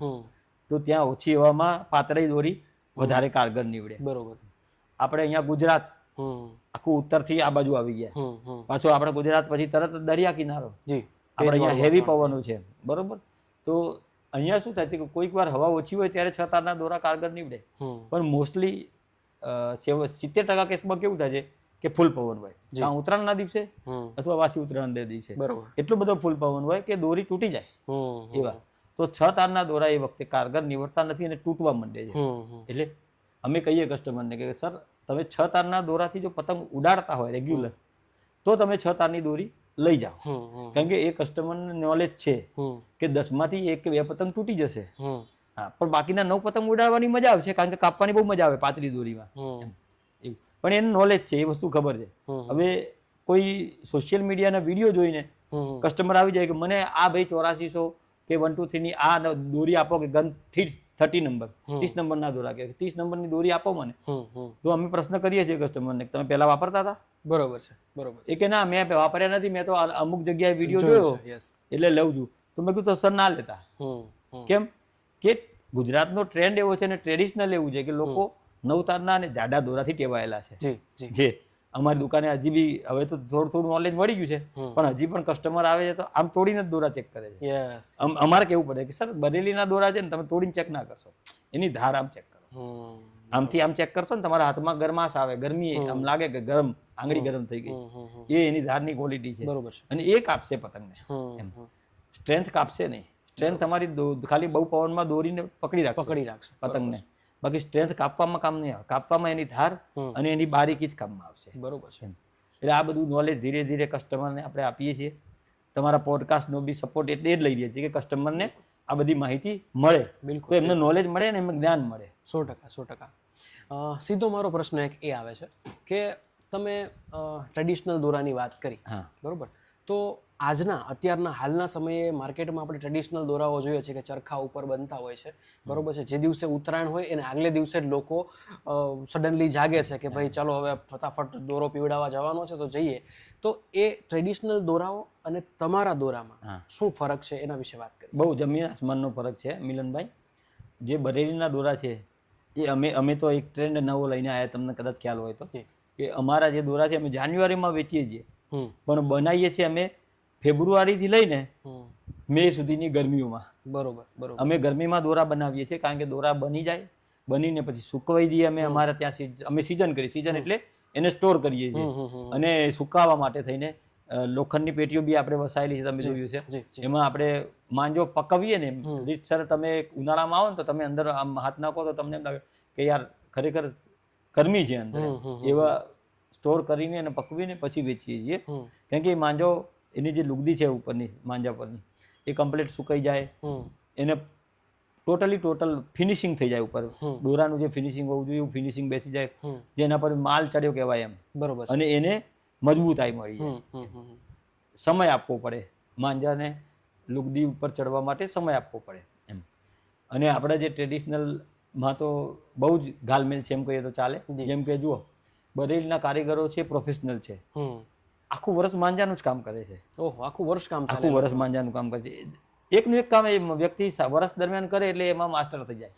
તો ત્યાં ઓછી હવામાં પાતળી દોરી વધારે કારગર નીવડે. બરોબર. આપણે અહીંયા ગુજરાત આખું ઉત્તરથી આ બાજુ આવી ગયા, પાછો આપણે ગુજરાત પછી તરત જ દરિયા કિનારો, આપણે અહીંયા હેવી પવનો છે. બરોબર. તો અહીંયા શું થાય છે કે કોઈક વાર હવા ઓછી હોય ત્યારે 6 તારના દોરા કારગર નીવડે, પણ મોસ્ટલી 70% કેસમાં કેવું થાય છે કે ફૂલ પવન હોય, જ્યાં ઉત્તરાયણના દિવસે અથવા વાસી ઉત્તરાયણના દિવસે એટલો બધો ફૂલ પવન હોય કે દોરી તૂટી જાય એવા. તો 6 તારના દોરા એ વખતે કારગર નીવડતા નથી અને તૂટવા માંડે છે. એટલે અમે કહીએ કસ્ટમરને કે સર તમે 6 તારના દોરાથી જો પતંગ ઉડાડતા હોય રેગ્યુલર તો તમે 6 તારની દોરી લઈ જાઓ, કારણ કે એ કસ્ટમરને નોલેજ છે કે 10માંથી 1 કે 2 પતંગ તૂટી જશે. હા, પણ બાકીના 9 પતંગ ઉડાડવાની મજા આવશે, કારણ કે કાપવાની બહુ મજા આવે પાતળી દોરીમાં. પણ એને નોલેજ છે, એ વસ્તુ ખબર છે. હવે કોઈ સોશિયલ મીડિયાના વિડીયો જોઈને કસ્ટમર આવી જાય કે મને આ ભાઈ 8400 કે 1, 2, 3 ની આ દોરી આપો, કે ગન 30 નંબર 30 નંબરના દોરા, કે 30 નંબરની દોરી આપો મને. તો અમે પ્રશ્ન કરીએ છીએ કસ્ટમરને, તમે પહેલા વાપરતા હતા? બરોબર છે. બરોબર. એ કે ના મેં વાપર્યા નથી, મેં તો અમુક જગ્યાએ વિડીયો જોયો એટલે લઉં છું. તો મેં કીધું તો સર ના લેતા. કેમ કે ગુજરાતનો ટ્રેન્ડ એવો છે ને ટ્રેડિશનલ એવું છે કે લોકો 9 તારના અને જાડા દોરાથી ટેવાયેલા છે. જે અમારી દુકાને હજી બી હવે તો થોડું નોલેજ મળી ગયું છે, પણ હજી પણ કસ્ટમર આવે છે તો આમ તોડીને જ દોરા ચેક કરે છે. અમારે કેવું પડે કે સર બરેલીના દોરા છે ને તમે તોડીને ચેક ના કરશો, એની ધાર આમ ચેક કરો, આમથી આમ ચેક કરશો ને તમારા હાથમાં ગરમાશ આવે, ગરમી આમ લાગે કે ગરમ, આંગળી ગરમ થઈ ગઈ, એ એની ધારની ક્વોલિટી છે. અને એ કાપશે પતંગને, એમ સ્ટ્રેન્થ કાપશે નહીં. સ્ટ્રેન્થ તમારી ખાલી બહુ પવનમાં દોરીને પકડી રાખશે પતંગને, બાકી સ્ટ્રેન્થ કાપવામાં કામ નહીં આવે. કાપવામાં એની ધાર અને એની બારીકી જ કામમાં આવશે. બરોબર છે. એટલે આ બધું નોલેજ ધીરે ધીરે કસ્ટમરને આપણે આપીએ છીએ. તમારા પોડકાસ્ટનો બી સપોર્ટ એટલે જ લઈ રહીએ છીએ કે કસ્ટમરને આ બધી માહિતી મળે, તો એમને નોલેજ મળે ને એમને જ્ઞાન મળે. 100%. સીધો મારો પ્રશ્ન એક એ આવે છે કે તમે ટ્રેડિશનલ દોરાની વાત કરી, બરોબર, તો અત્યારના હાલના સમયે માર્કેટમાં આપણે ટ્રેડિશનલ દોરાઓ જોઈએ છે કે ચરખા ઉપર બનતા હોય છે, બરોબર છે. જે દિવસે ઉત્તરાયણ હોય એને આગલે દિવસે જ લોકો સડનલી જાગે છે કે ભાઈ ચાલો હવે ફટાફટ દોરો પીવડાવવા જવાનો છે તો જઈએ. તો એ ટ્રેડિશનલ દોરાઓ અને તમારા દોરામાં શું ફરક છે એના વિશે વાત કરીએ. બહુ જમીન આસમાનનો ફરક છે મિલનભાઈ. જે બરેલીના દોરા છે એ અમે તો એક ટ્રેન્ડ નવો લઈને આવ્યા, તમને કદાચ ખ્યાલ હોય તો, કે અમારા જે દોરા છે અમે જાન્યુઆરીમાં વેચીએ છીએ, પણ બનાવીએ છીએ અમે ફેબ્રુઆરીથી લઈને મે સુધીની ગરમીઓમાં. બરોબર. અમે ગરમીમાં દોરા બનાવીએ છીએ, કારણ કે દોરા બની જાય, બનીને પછી સુકવાઈ દઈએ અમે. અમારા ત્યાં અમે સિઝન કરી, સિઝન એટલે એને સ્ટોર કરીએ છીએ, અને સુકાવા માટે થઈને લોખંડની પેટીઓ બી આપણે વસાયેલી છે, તમે જોયું છે. એમાં આપણે માંજો પકવીએ ને રીતસર, તમે ઉનાળામાં આવો ને તો તમે અંદર આમ હાથ નાખો તો તમને એમ લાગે કે યાર ખરેખર ગરમી છે અંદર. એવા સ્ટોર કરીને અને પકવીને પછી વેચીએ છીએ, કારણ કે એ માંજો એની જે લુગદી છે ઉપરની માંજા પરની એ કમ્પ્લીટ સુકાઈ જાય, એને ટોટલ ફિનિશિંગ થઈ જાય ઉપર. દોરાનું જે ફિનિશિંગ હોવું જોઈએ એવું ફિનિશિંગ બેસી જાય, જેના પર માલ ચડ્યો કહેવાય એમ. બરોબર. અને એને મજબૂતાઈ મળી જાય. સમય આપવો પડે માંજાને લુગદી ઉપર ચડવા માટે, સમય આપવો પડે એમ. અને આપણે જે ટ્રેડિશનલમાં તો બહુ જ ગાલમેલ છે એમ કહીએ તો ચાલે. જેમ કે જુઓ, બરેલીના કારીગરો છે, પ્રોફેશનલ છે, આખું વર્ષ માંજાનું જ કામ કરે છે. ઓહો, આખું વર્ષ કામ ચાલે. આખું વર્ષ માંજાનું કામ કરે છે. એકનું એક કામ એ વ્યક્તિ વર્ષ દરમિયાન કરે એટલે એમાં માસ્ટર થઈ જાય.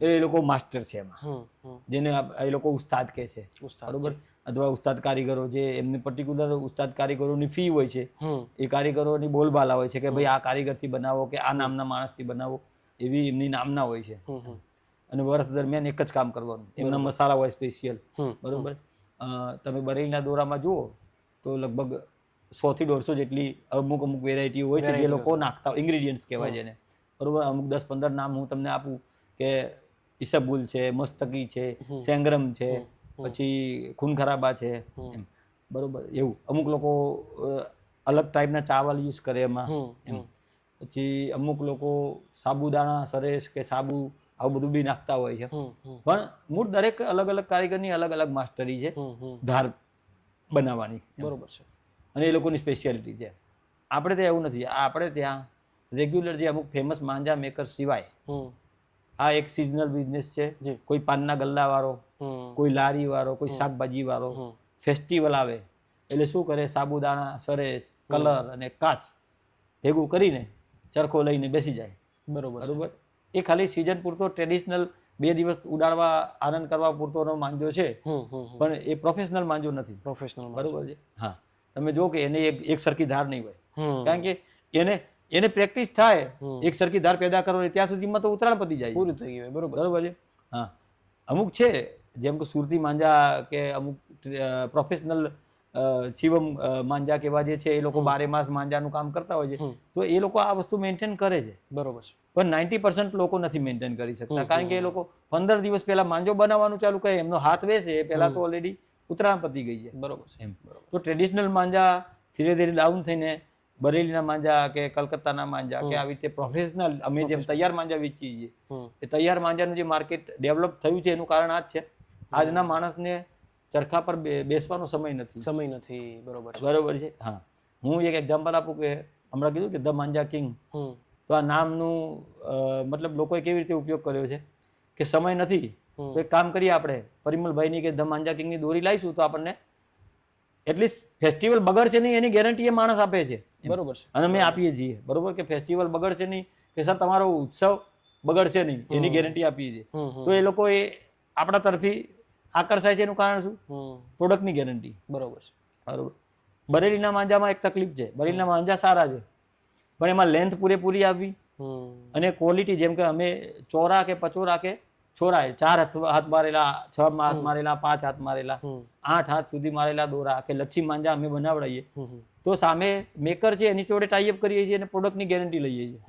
એ લોકો માસ્ટર છે એમાં, જેને એ લોકો ઉસ્તાદ કહે છે. બરોબર. અથવા ઉસ્તાદ કારીગરો, જે એમને પર્ટિક્યુલર ઉસ્તાદ કારીગરોની ફી હોય છે, એ કારીગરોની બોલબાલા હોય છે કે ભાઈ આ કારીગરથી બનાવો કે આ નામના માણસથી બનાવો, એવી એમની નામના હોય છે. અને વર્ષ દરમિયાન એક જ કામ કરવાનું. એમના મસાલા હોય સ્પેશિયલ. બરોબર. તમે બરેલીના દોરામાં જુઓ તો લગભગ 100 થી 150 જેટલી અમુક વેરાયટી હોય છે જે લોકો નાખતા, ઇન્ગ્રેડિયન્ટ્સ કહેવાય જેને. બરોબર. અમુક 10-15 નામ હું તમને આપું કે ઈસબગુલ છે, મસ્તકી છે, સેંગ્રમ છે, પછી ખૂન ખરાબા છે એમ. બરોબર. એવું અમુક લોકો અલગ ટાઈપના ચાવલ યુઝ કરે એમાં એમ. પછી અમુક લોકો સાબુદાણા સરેશ કે સાબુ આવું બધું બી નાખતા હોય છે. પણ મૂળ દરેક અલગ અલગ કારીગરની અલગ અલગ માસ્ટરી છે ધાર બનાવવાની. બરોબર છે. અને એ લોકોની સ્પેશિયાલિટી છે. આપણે ત્યાં એવું નથી. આપણે ત્યાં રેગ્યુલર જે અમુક ફેમસ માંજા મેકર સિવાય આ એક સિઝનલ બિઝનેસ છે. કોઈ પાનના ગલ્લા વાળો, કોઈ લારી વાળો, કોઈ શાકભાજી વાળો ફેસ્ટિવલ આવે એટલે શું કરે, સાબુદાણા સરેશ કલર અને કાચ ભેગું કરીને ચરખો લઈને બેસી જાય. બરોબર. એ ખાલી સિઝન પૂરતો ટ્રેડિશનલ 2 દિવસ ઉડાડવા આનંદ કરવા પૂરતોનો માંજો છે, પણ એ પ્રોફેશનલ માંજો નથી. પ્રોફેશનલ. બરોબર છે. હા, તમે જો કે એને એક સરખી ધાર નહીં હોય, કારણ કે એને પ્રેક્ટિસ થાય એક સરખી ધાર પેદા કરવાની, ત્યાં સુધીમાં તો ઉતરાણ પતી જાય, પૂરી થઈ ગઈ. બરોબર છે. હા, અમુક છે જેમ કે સુરતી માંજા કે અમુક પ્રોફેશનલ શિવમ માંજા કેવા જે છે, એ લોકો 12 માસ માંજાનું કામ કરતા હોય છે, તો એ લોકો આ વસ્તુ મેન્ટેન કરે છે. બરોબર છે. પણ 90% લોકો નથી મેન્ટેન કરી શકતા, કારણ કે એ લોકો 15 દિવસ પહેલા માંજો બનાવવાનું ચાલુ કરે, એમનો હાથ બેસે એ પહેલા તો ઓલરેડી ઉતરાણ પતી ગઈ છે. બરોબર છે. એમ. તો ટ્રેડિશનલ માંજા ધીરે ધીરે ડાઉન થઈને બરેલીના માંજા કે કલકત્તાના માંજા કે આવી રીતે પ્રોફેશનલ, અમે જેમ તૈયાર માંજા વેચીએ છીએ, એ તૈયાર માંજાનું જે માર્કેટ ડેવલપ થયું છે એનું કારણ આ જ છે. આજના માણસને ચરખા પર બેસવાનો સમય નથી. બરોબર છે. હા, હું એક એક્ઝામ્પલ આપું કે હમણાં કીધું કે ધ માંજા કિંગ, તો આ નામનું મતલબ લોકોએ કેવી રીતે ઉપયોગ કર્યો છે કે સમય નથી તો એક કામ કરીએ આપણે પરિમલભાઈની કે ધ માંજા કિંગની દોરી લાવીશું તો આપણને એટલીસ્ટ ફેસ્ટિવલ બગડશે નહીં એની ગેરંટી એ માણસ આપે છે. બરોબર છે. અને અમે આપીએ છીએ. બરોબર, કે ફેસ્ટિવલ બગડશે નહીં કે સર તમારો ઉત્સવ બગડશે નહીં એની ગેરંટી આપીએ છીએ. તો એ લોકો એ આપણા તરફી આકર્ષાય છે. એનું કારણ શું? પ્રોડક્ટની ગેરંટી. બરોબર છે. બરોબર. બરેલીના માંજામાં એક તકલીફ છે, બરેલીના માંજા સારા છે પણ એમાં લેન્થ પૂરેપૂરી આવવી અને ક્વોલિટી, જેમ કે અમે ચોરા કે પચોરા કે છોરાય 4 હાથ મારેલા, 6 હાથ મારેલા, 5 હાથ મારેલા, 8 હાથ સુધી મારેલા દોરા કે લચ્છી માંજા અમે બનાવડાવીએ તો સામે મેકર છે એની જોડે ટાઈઅપ કરીએ છીએ અને પ્રોડક્ટની ગેરંટી લઈએ છીએ.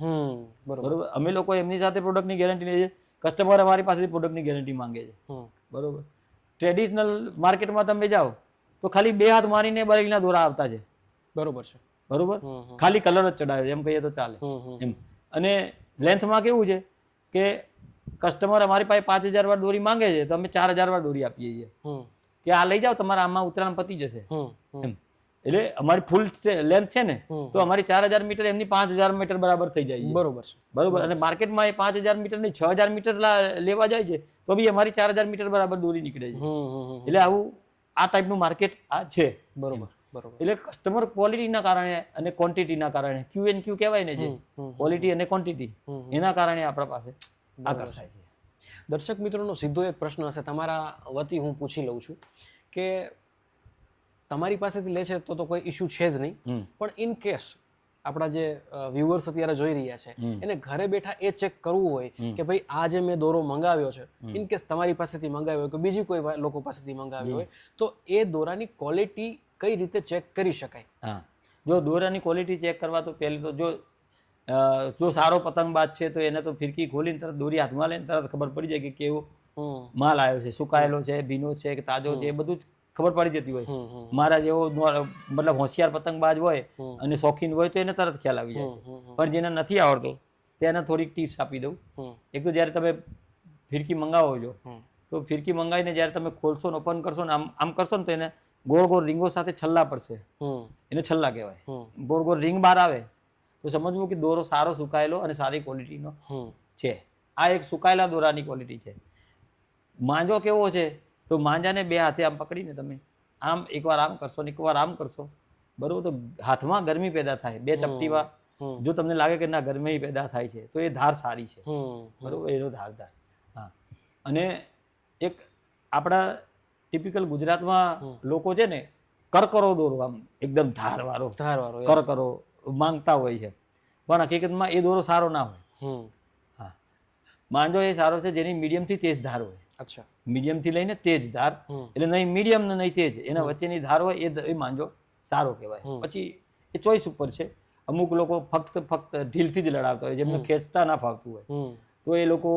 બરોબર. અમે લોકો એમની સાથે પ્રોડક્ટની ગેરંટી લઈએ છીએ, કસ્ટમર અમારી પાસેથી પ્રોડક્ટની ગેરંટી માંગે છે. બરોબર. ટ્રેડિશનલ માર્કેટમાં તમે જાઓ તો ખાલી 2 હાથ મારીને બરેલીના દોરા આવતા છે. બરોબર છે. બરોબર. ખાલી કલર જ ચડાવે એમ કહીએ તો ચાલે એમ. અને લેન્થમાં કેવું છે કે કસ્ટમર અમારી પાસે 5000 વાર દોરી માંગે છે તો અમે 4000 વાર દોરી આપીએ છીએ કે આ લઈ જાઓ, તમારા આમાં ઉતરાણ પતી જશે એમ. એટલે અમારી ફૂલ લેન્થ છે ને તો અમારી 4000 મીટર એમની 5000 મીટર બરાબર થઈ જાય. બરોબર છે. બરોબર. અને માર્કેટમાં એ 5000 મીટર ની 6000 મીટર લેવા જાય છે તો બી અમારી 4000 મીટર બરાબર દોરી નીકળે છે. એટલે આવું આ ટાઈપનું માર્કેટ આ છે. બરોબર. એટલે કસ્ટમર ક્વોલિટીના કારણે અને ક્વોન્ટિટીના કારણે, QNQ કહેવાય ને, જે ક્વોલિટી અને ક્વોન્ટિટી, એના કારણે આપણા પાસે આકર્ષાય છે. દર્શક મિત્રોનો સીધો એક પ્રશ્ન હશે, તમારા વતી હું પૂછી લઉં છું કે તમારી પાસેથી લે છે તો કોઈ ઇશ્યુ છે જ નહીં, પણ ઇન કેસ આપણા જે વ્યુઅર્સ અત્યારે જોઈ રહ્યા છે એને ઘરે બેઠા એ ચેક કરવું હોય કે ભાઈ આ જે મેં દોરો મંગાવ્યો છે, ઇન કેસ તમારી પાસેથી મંગાવ્યો હોય કે બીજી કોઈ લોકો પાસેથી મંગાવ્યો હોય, તો એ દોરાની ક્વોલિટી કઈ રીતે ચેક કરી શકાય? હા, જો દોરાની ક્વોલિટી ચેક કરવા તો પહેલી તો જો સારો પતંગબાજ છે તો એને તો ફિરકી ખોલીને તરત દોરી હાથમાં લઈને તરત ખબર પડી જાય કે કેવો માલ આવ્યો છે, સુકાયેલો છે, ભીનો છે કે તાજો છે, એ બધું જ ખબર પડી જતી હોય. મારા જેવો મતલબ હોશિયાર પતંગબાજ હોય અને શોખીન હોય તો એને તરત ખ્યાલ આવી જાય છે. પણ જેને નથી આવડતો તેના થોડીક ટિપ્સ આપી દઉં. હમ એક તો જ્યારે તમે ફિરકી મંગાવો છો હમ તો ફિરકી મંગાવીને જ્યારે તમે ખોલશો ને ઓપન કરશો ને આમ કરશો ને તો એને ગોળ ગોળ રીંગો સાથે છલ્લા પડશે, હમ એને છલ્લા કહેવાય. હમ ગોળ ગોળ રીંગ બહાર આવે તો સમજવું કે દોરો સારો સુકાયેલો અને સારી ક્વોલિટીનો હમ છે. આ એક સુકાયેલા દોરાની ક્વોલિટી છે. માંજો કેવો છે તો માંજાને બે હાથે આમ પકડીને તમે આમ એકવાર આમ કરશો ને એકવાર આમ કરશો, બરોબર, તો હાથમાં ગરમી પેદા થાય. બે ચપટીમાં હમ જો તમને લાગે કે ના ગરમી પેદા થાય છે તો એ ધાર સારી છે, હમ બરોબર, એનો ધારદાર. હા, અને એક આપણા ટિપિકલ ગુજરાતમાં લોકો છે ને કરકરો દોરો આમ એકદમ ધારવાળો ધારવાળો, yes. કરકરો માંગતા હોય છે, પણ હકીકતમાં એ દોરો સારો ના હોય. હમ હા, માંજો એ સારો છે જેની મીડિયમથી તેજ ધાર હોય. અચ્છા. મીડિયમથી લઈને તેજ ધાર, હમ એટલે નહીં મીડિયમ ને નહીં તેજ, એના વચ્ચેની ધાર હોય એ માંજો સારો કહેવાય. પછી એ ચોઈસ ઉપર છે. અમુક લોકો ફક્ત ઢીલથી જ લડાવતા હોય, જેમને ખેંચતા ના ફાવતું હોય હમ તો એ લોકો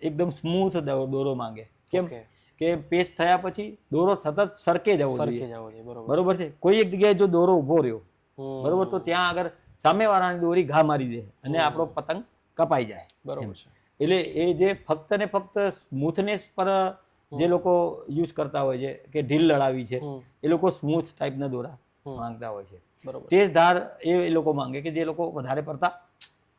એકદમ સ્મૂથ દોરો માંગે. કેમ ઓકે. કે પેચ થયા પછી દોરો સતત સરકે જવો સરખી જોઈએ, જવો જોઈએ, બરોબર. બરોબર છે. કોઈ એક જગ્યાએ જો દોરો ઊભો રહ્યો, હમ બરોબર, તો ત્યાં આગળ સામેવાળાની દોરી ઘા મારી દે અને આપણો પતંગ કપાઈ જાય. બરોબર છે. એટલે એ જે ફક્ત ને ફક્ત સ્મૂથનેસ પર જે લોકો યુઝ કરતા હોય છે કે ઢીલ લડાવી છે, એ લોકો સ્મૂથ ટાઈપના દોરા માંગતા હોય છે. બરોબર. તેજ ધાર એ લોકો માંગે કે જે લોકો વધારે પડતા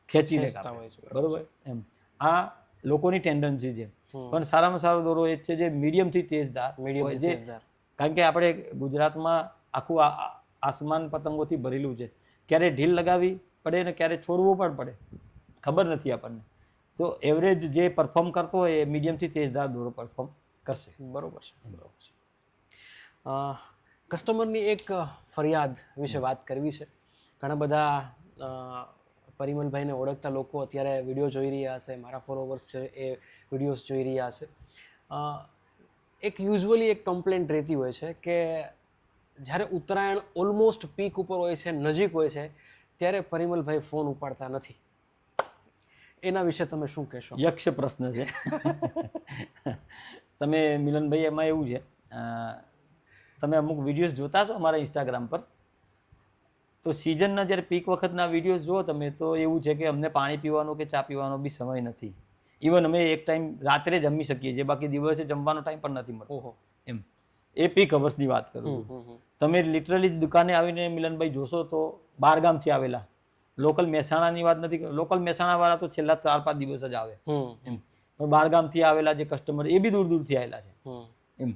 ખેંચીને ખેંચતા હોય છે, કાપે, બરોબર. એમ આ લોકોની ટેન્ડન્સી છે. પણ સારામાં સારો દોરો એ જ છે જે મીડિયમથી તેજ ધાર હોય છે. કારણ કે આપણે ગુજરાતમાં આખું આસમાન પતંગોથી ભરેલું છે. ક્યારે ઢીલ લગાવી પડે ને ક્યારે છોડવું પણ પડે, ખબર નથી આપણને. તો એવરેજ જે પરફોર્મ કરતો હોય એ મીડિયમથી તેજ ધાર દોરો પરફોર્મ કરશે. બરોબર છે, બરોબર છે. કસ્ટમરની એક ફરિયાદ વિશે વાત કરવી છે. ઘણા બધા પરિમલભાઈને ઓળખતા લોકો અત્યારે વિડીયો જોઈ રહ્યા હશે, મારા ફોલોવર્સ છે એ વિડીયોઝ જોઈ રહ્યા હશે. એક યુઝ્યુઅલી એક કમ્પ્લેન્ટ રહેતી હોય છે કે જ્યારે ઉત્તરાયણ ઓલમોસ્ટ પીક ઉપર હોય છે, નજીક હોય છે, ત્યારે પરિમલભાઈ ફોન ઉપાડતા નથી. એના વિશે તમે શું કહેશો? યક્ષ પ્રશ્ન છે. તમે મિલનભાઈ, એમાં એવું છે, તમે અમુક વિડીયોઝ જોતા છો અમારા ઇન્સ્ટાગ્રામ પર, તો સિઝનના જ્યારે પીક વખતના વિડીયોઝ જુઓ તમે, તો એવું છે કે અમને પાણી પીવાનો કે ચા પીવાનો બી સમય નથી. ઇવન અમે એક ટાઈમ રાત્રે જમી શકીએ છીએ, બાકી દિવસે જમવાનો ટાઈમ પણ નથી મળતો. ઓહો. એમ એ પીક અવર્સની વાત કરું છું. તમે લિટરલી દુકાને આવીને મિલનભાઈ જોશો તો બારગામથી આવેલા, લોકલ મહેસાણાની વાત નથી, લોકલ મહેસાણાવાળા તો છેલ્લા 4-5 દિવસ જ આવે એમ, પણ બહારગામથી આવેલા જે કસ્ટમર એ બી દૂર દૂરથી આવેલા છે એમ.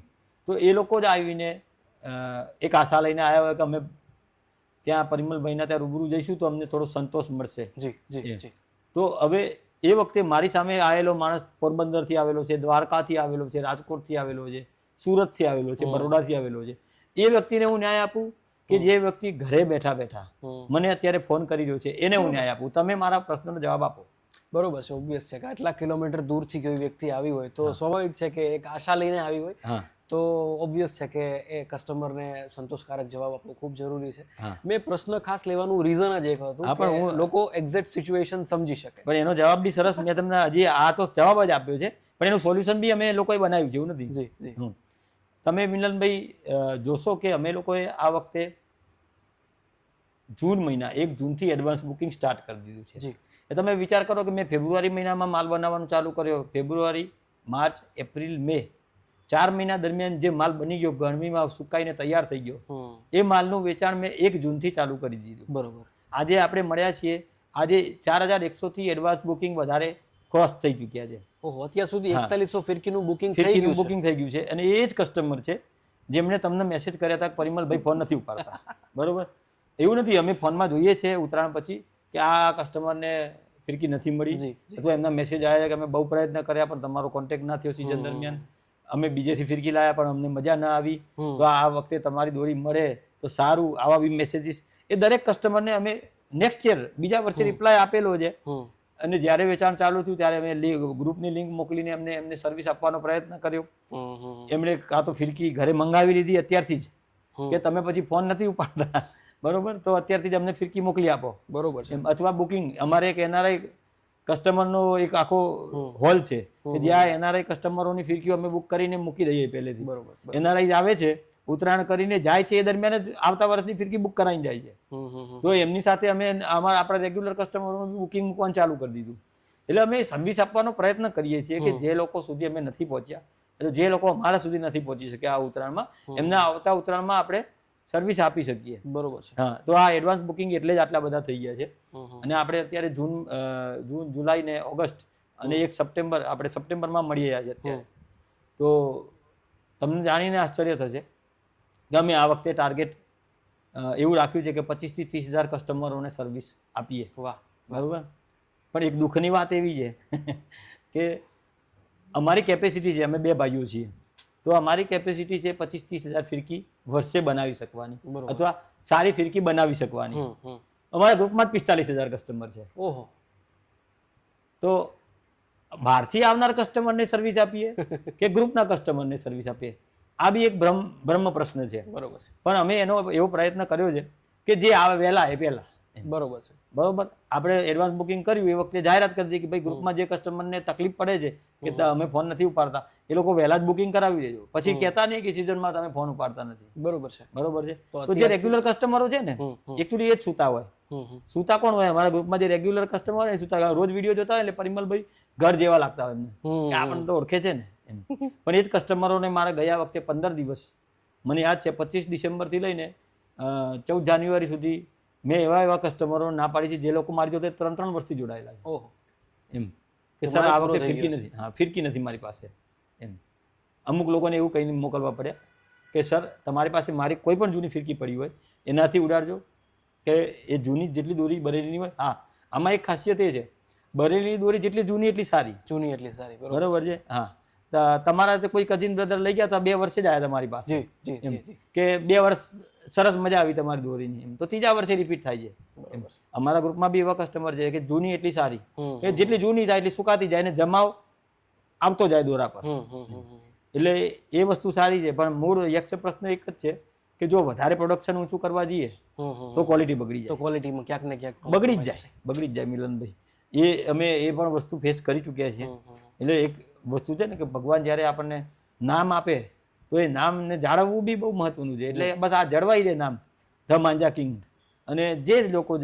તો એ લોકો જ આવીને એક આશા લઈને આવ્યા હોય કે અમે ત્યાં પરિમલભાઈના ત્યાં રૂબરૂ જઈશું તો અમને થોડો સંતોષ મળશે. જી જી જી. તો હવે એ વખતે મારી સામે આવેલો માણસ પોરબંદરથી આવેલો છે, દ્વારકાથી આવેલો છે, રાજકોટથી આવેલો છે, સુરતથી આવેલો છે, બરોડાથી આવેલો છે. એ વ્યક્તિને હું ન્યાય આપું કે જે વ્યક્તિ ઘરે બેઠા બેઠા મને અત્યારે ફોન કરી રહ્યો છે, એને હું ન્યાય આપું? તમે મારા પ્રશ્નનો જવાબ આપો. બરોબર છે. ઓબ્વિયસ છે કે આટલા કિલોમીટર દૂરથી કોઈ વ્યક્તિ આવી હોય તો સ્વાભાવિક છે કે એક આશા લઈને આવી હોય, તો ઓબ્વિયસ છે કે એ કસ્ટમરને સંતોષકારક જવાબ આપવો ખૂબ જરૂરી છે. મેં પ્રશ્ન ખાસ લેવાનું રીઝન જ એક હતું કે લોકો એક્ઝેક્ટ સિચ્યુએશન સમજી શકે. પણ એનો જવાબ બી સરસ મેં તમને હજી આ તો જવાબ જ આપ્યો છે, પણ એનું સોલ્યુશન બી અમે લોકોએ બનાવ્યું છે, એવું નથી. જી જી. તમે મિલનભાઈ જોશો કે અમે લોકોએ આ વખતે જૂન મહિના 1 જૂનથી એડવાન્સ બુકિંગ સ્ટાર્ટ કરી દીધું છે. એ તમે વિચાર કરો કે મેં ફેબ્રુઆરી મહિનામાં માલ બનાવવાનું ચાલુ કર્યો, ફેબ્રુઆરી, માર્ચ, એપ્રિલ, મે, 4 મહિના દરમિયાન જે માલ બની ગયો, ગરમીમાં સુકાઈને તૈયાર થઈ ગયો, એ માલનું વેચાણ મેં 1 જૂનથી ચાલુ કરી દીધું. બરોબર. આજે આપણે મળ્યા છીએ, આજે 4100થી એડવાન્સ બુકિંગ વધારે ક્રોસ થઈ ચૂક્યા છે. ઓહો, અત્યાર સુધી 4100 ફિરકીનું બુકિંગ થઈ ગયું છે. અને એ જ કસ્ટમર છે જેમણે તમને મેસેજ કર્યા હતા કે પરિમલભાઈ ફોન નથી ઉપાડતા, બરોબર. એવું નથી, અમે ફોનમાં જોઈએ છે ઉત્તરાયણ પછી કે આ કસ્ટમરને ફિરકી નથી મળી, અથવા એમના મેસેજ આવ્યા કે અમે બહુ પ્રયત્ન કર્યા પણ તમારો કોન્ટેક્ટ ના થયો સિઝન દરમિયાન, અમે બીજેથી ફિરકી લાવ્યા પણ અમને મજા ના આવી, તો આ વખતે તમારી દોરી મળે તો સારું. આવા બી મેસેજીસ એ દરેક કસ્ટમરને અમે નેક્સ્ટ યર બીજા વર્ષે રિપ્લાય આપેલો છે. અને જ્યારે વેચાણ ચાલુ થયું ત્યારે અમે ગ્રુપની લિંક મોકલીને એમને સર્વિસ આપવાનો પ્રયત્ન કર્યો. એમણે કાં તો ફિરકી ઘરે મંગાવી લીધી અત્યારથી જ કે તમે પછી ફોન નથી ઉપાડતા, બરોબર, તો અત્યારથી જ અમને ફિરકી મોકલી આપો, બરોબર છે. અથવા બુકિંગ, અમારે એક એનઆરઆઈ કસ્ટમરનો એક આખો હોલ છે કે જ્યાં એનઆરઆઈ કસ્ટમરોની ફિરકીઓ અમે બુક કરીને મૂકી દઈએ પહેલેથી. એનઆરઆઈ આવે છે, ઉત્તરાયણ કરીને જાય છે, એ દરમિયાન જ આવતા વર્ષની ફિરકી બુક કરાવીને જાય છે. તો એમની સાથે અમે આપણા રેગ્યુલર કસ્ટમરોનું બુકિંગ મૂકવાનું ચાલુ કરી દીધું. એટલે અમે સર્વિસ આપવાનો પ્રયત્ન કરીએ છીએ કે જે લોકો સુધી અમે નથી પહોંચ્યા, એટલે જે લોકો અમારા સુધી નથી પહોંચી શક્યા આ ઉત્તરાયણમાં, એમના આવતા ઉત્તરાયણમાં આપણે સર્વિસ આપી શકીએ. બરોબર છે. હા, તો આ એડવાન્સ બુકિંગ એટલે જ આટલા બધા થઈ ગયા છે. અને આપણે અત્યારે જૂન, જુલાઈ ને ઓગસ્ટ અને એક સપ્ટેમ્બર, આપણે સપ્ટેમ્બરમાં મળી રહ્યા છે અત્યારે. તો તમને જાણીને આશ્ચર્ય થશે કે અમે આ વખતે ટાર્ગેટ એવું રાખ્યું છે કે 25 થી 30,000 કસ્ટમરોને સર્વિસ આપીએ. વાહ. બરાબર. પણ એક દુઃખની વાત એવી છે કે અમારી કેપેસિટી છે, અમે 2 ભાઈઓ છીએ, તો અમારી કેપેસિટી છે 25-30,000 ફિરકી વર્ષે બનાવી શકવાની, અથવા સારી ફિરકી બનાવી શકવાની. અમારા ગ્રુપમાં જ 45,000 કસ્ટમર છે. ઓહો. તો બહારથી આવનાર કસ્ટમરને સર્વિસ આપીએ કે ગ્રુપના કસ્ટમરને સર્વિસ આપીએ, આ બી એક બ્રહ્મ પ્રશ્ન છે. બરોબર છે. પણ અમે એનો એવો પ્રયત્ન કર્યો છે કે જે આવે વહેલા એ પહેલા. બરોબર છે. બરોબર. આપણે એડવાન્સ બુકિંગ કર્યું એ વખતે જાહેરાત કરી દીધી કે ભાઈ ગ્રુપમાં જે કસ્ટમરને તકલીફ પડે છે કે અમે ફોન નથી ઉપાડતા, એ લોકો વહેલા જ બુકિંગ કરાવી દેજો. પછી કહેતા નહીં કે સિઝનમાં તમે ફોન ઉપાડતા નથી. બરોબર છે. બરોબર છે. તો જે રેગ્યુલર કસ્ટમરો છે ને, એકચ્યુઅલી એ જ સૂતા હોય. સૂતા કોણ હોય? અમારા ગ્રુપમાં જે રેગ્યુલર કસ્ટમર હોય સૂતા, રોજ વિડીયો જોતા હોય એટલે પરિમલભાઈ ઘર જેવા લાગતા હોય એમને, કે આપણને તો ઓળખે છે ને એમ. પણ એ જ કસ્ટમરોને મારે ગયા વખતે 15 દિવસ, મને યાદ છે 25 ડિસેમ્બરથી લઈને 14 જાન્યુઆરી સુધી મેં એવા કસ્ટમરોને ના પાડી છે જે લોકો મારી જોડે 3 વર્ષથી જોડાયેલા છે. ઓહો. એમ કે સર આ વખતે ફિરકી નથી, હા ફિરકી નથી મારી પાસે એમ. અમુક લોકોને એવું કહીને મોકલવા પડ્યા કે સર તમારી પાસે મારી કોઈ પણ જૂની ફિરકી પડી હોય એનાથી ઉડાડજો, કે એ જૂની જેટલી દોરી બરેલીની હોય. હા, આમાં એક ખાસિયત એ છે, બરેલીની દોરી જેટલી જૂની એટલી સારી. જૂની એટલી સારી. બરોબર છે. હા, તમારા કોઈ કઝિન બ્રધર લઈ ગયા તો 2 વર્ષે જ આવ્યા તમારી પાસે, કે 2 વર્ષ સરસ મજા આવી તમારી દોરીની, એમ તો 3જા વર્ષે રિપીટ થાય છે. અમારા ગ્રુપમાં બી એવા કસ્ટમર છે કે જૂની એટલી સારી કે જેટલી જૂની જાય એટલી સુકાતી જાય ને જમાવ આવતો જાય દોરા પર. એટલે એ વસ્તુ સારી છે. પણ મૂળ યક્ષ પ્રશ્ન એક જ છે કે જો વધારે પ્રોડક્શન ઊંચું કરવા જઈએ તો ક્વોલિટી બગડી જાય. તો ક્વોલિટીમાં ક્યાંક ને ક્યાંક બગડી જ જાય મિલનભાઈ. એ અમે એ પણ વસ્તુ ફેસ કરી ચૂક્યા છીએ. એટલે એક વસ્તુ છે ને કે ભગવાન જ્યારે આપણને નામ આપે તો એ નામને જાળવવું બી બહુ મહત્વનું છે. એટલે બસ આ જળવાઈ રહે નામ, ધ માંજા કિંગ. અને જે લોકો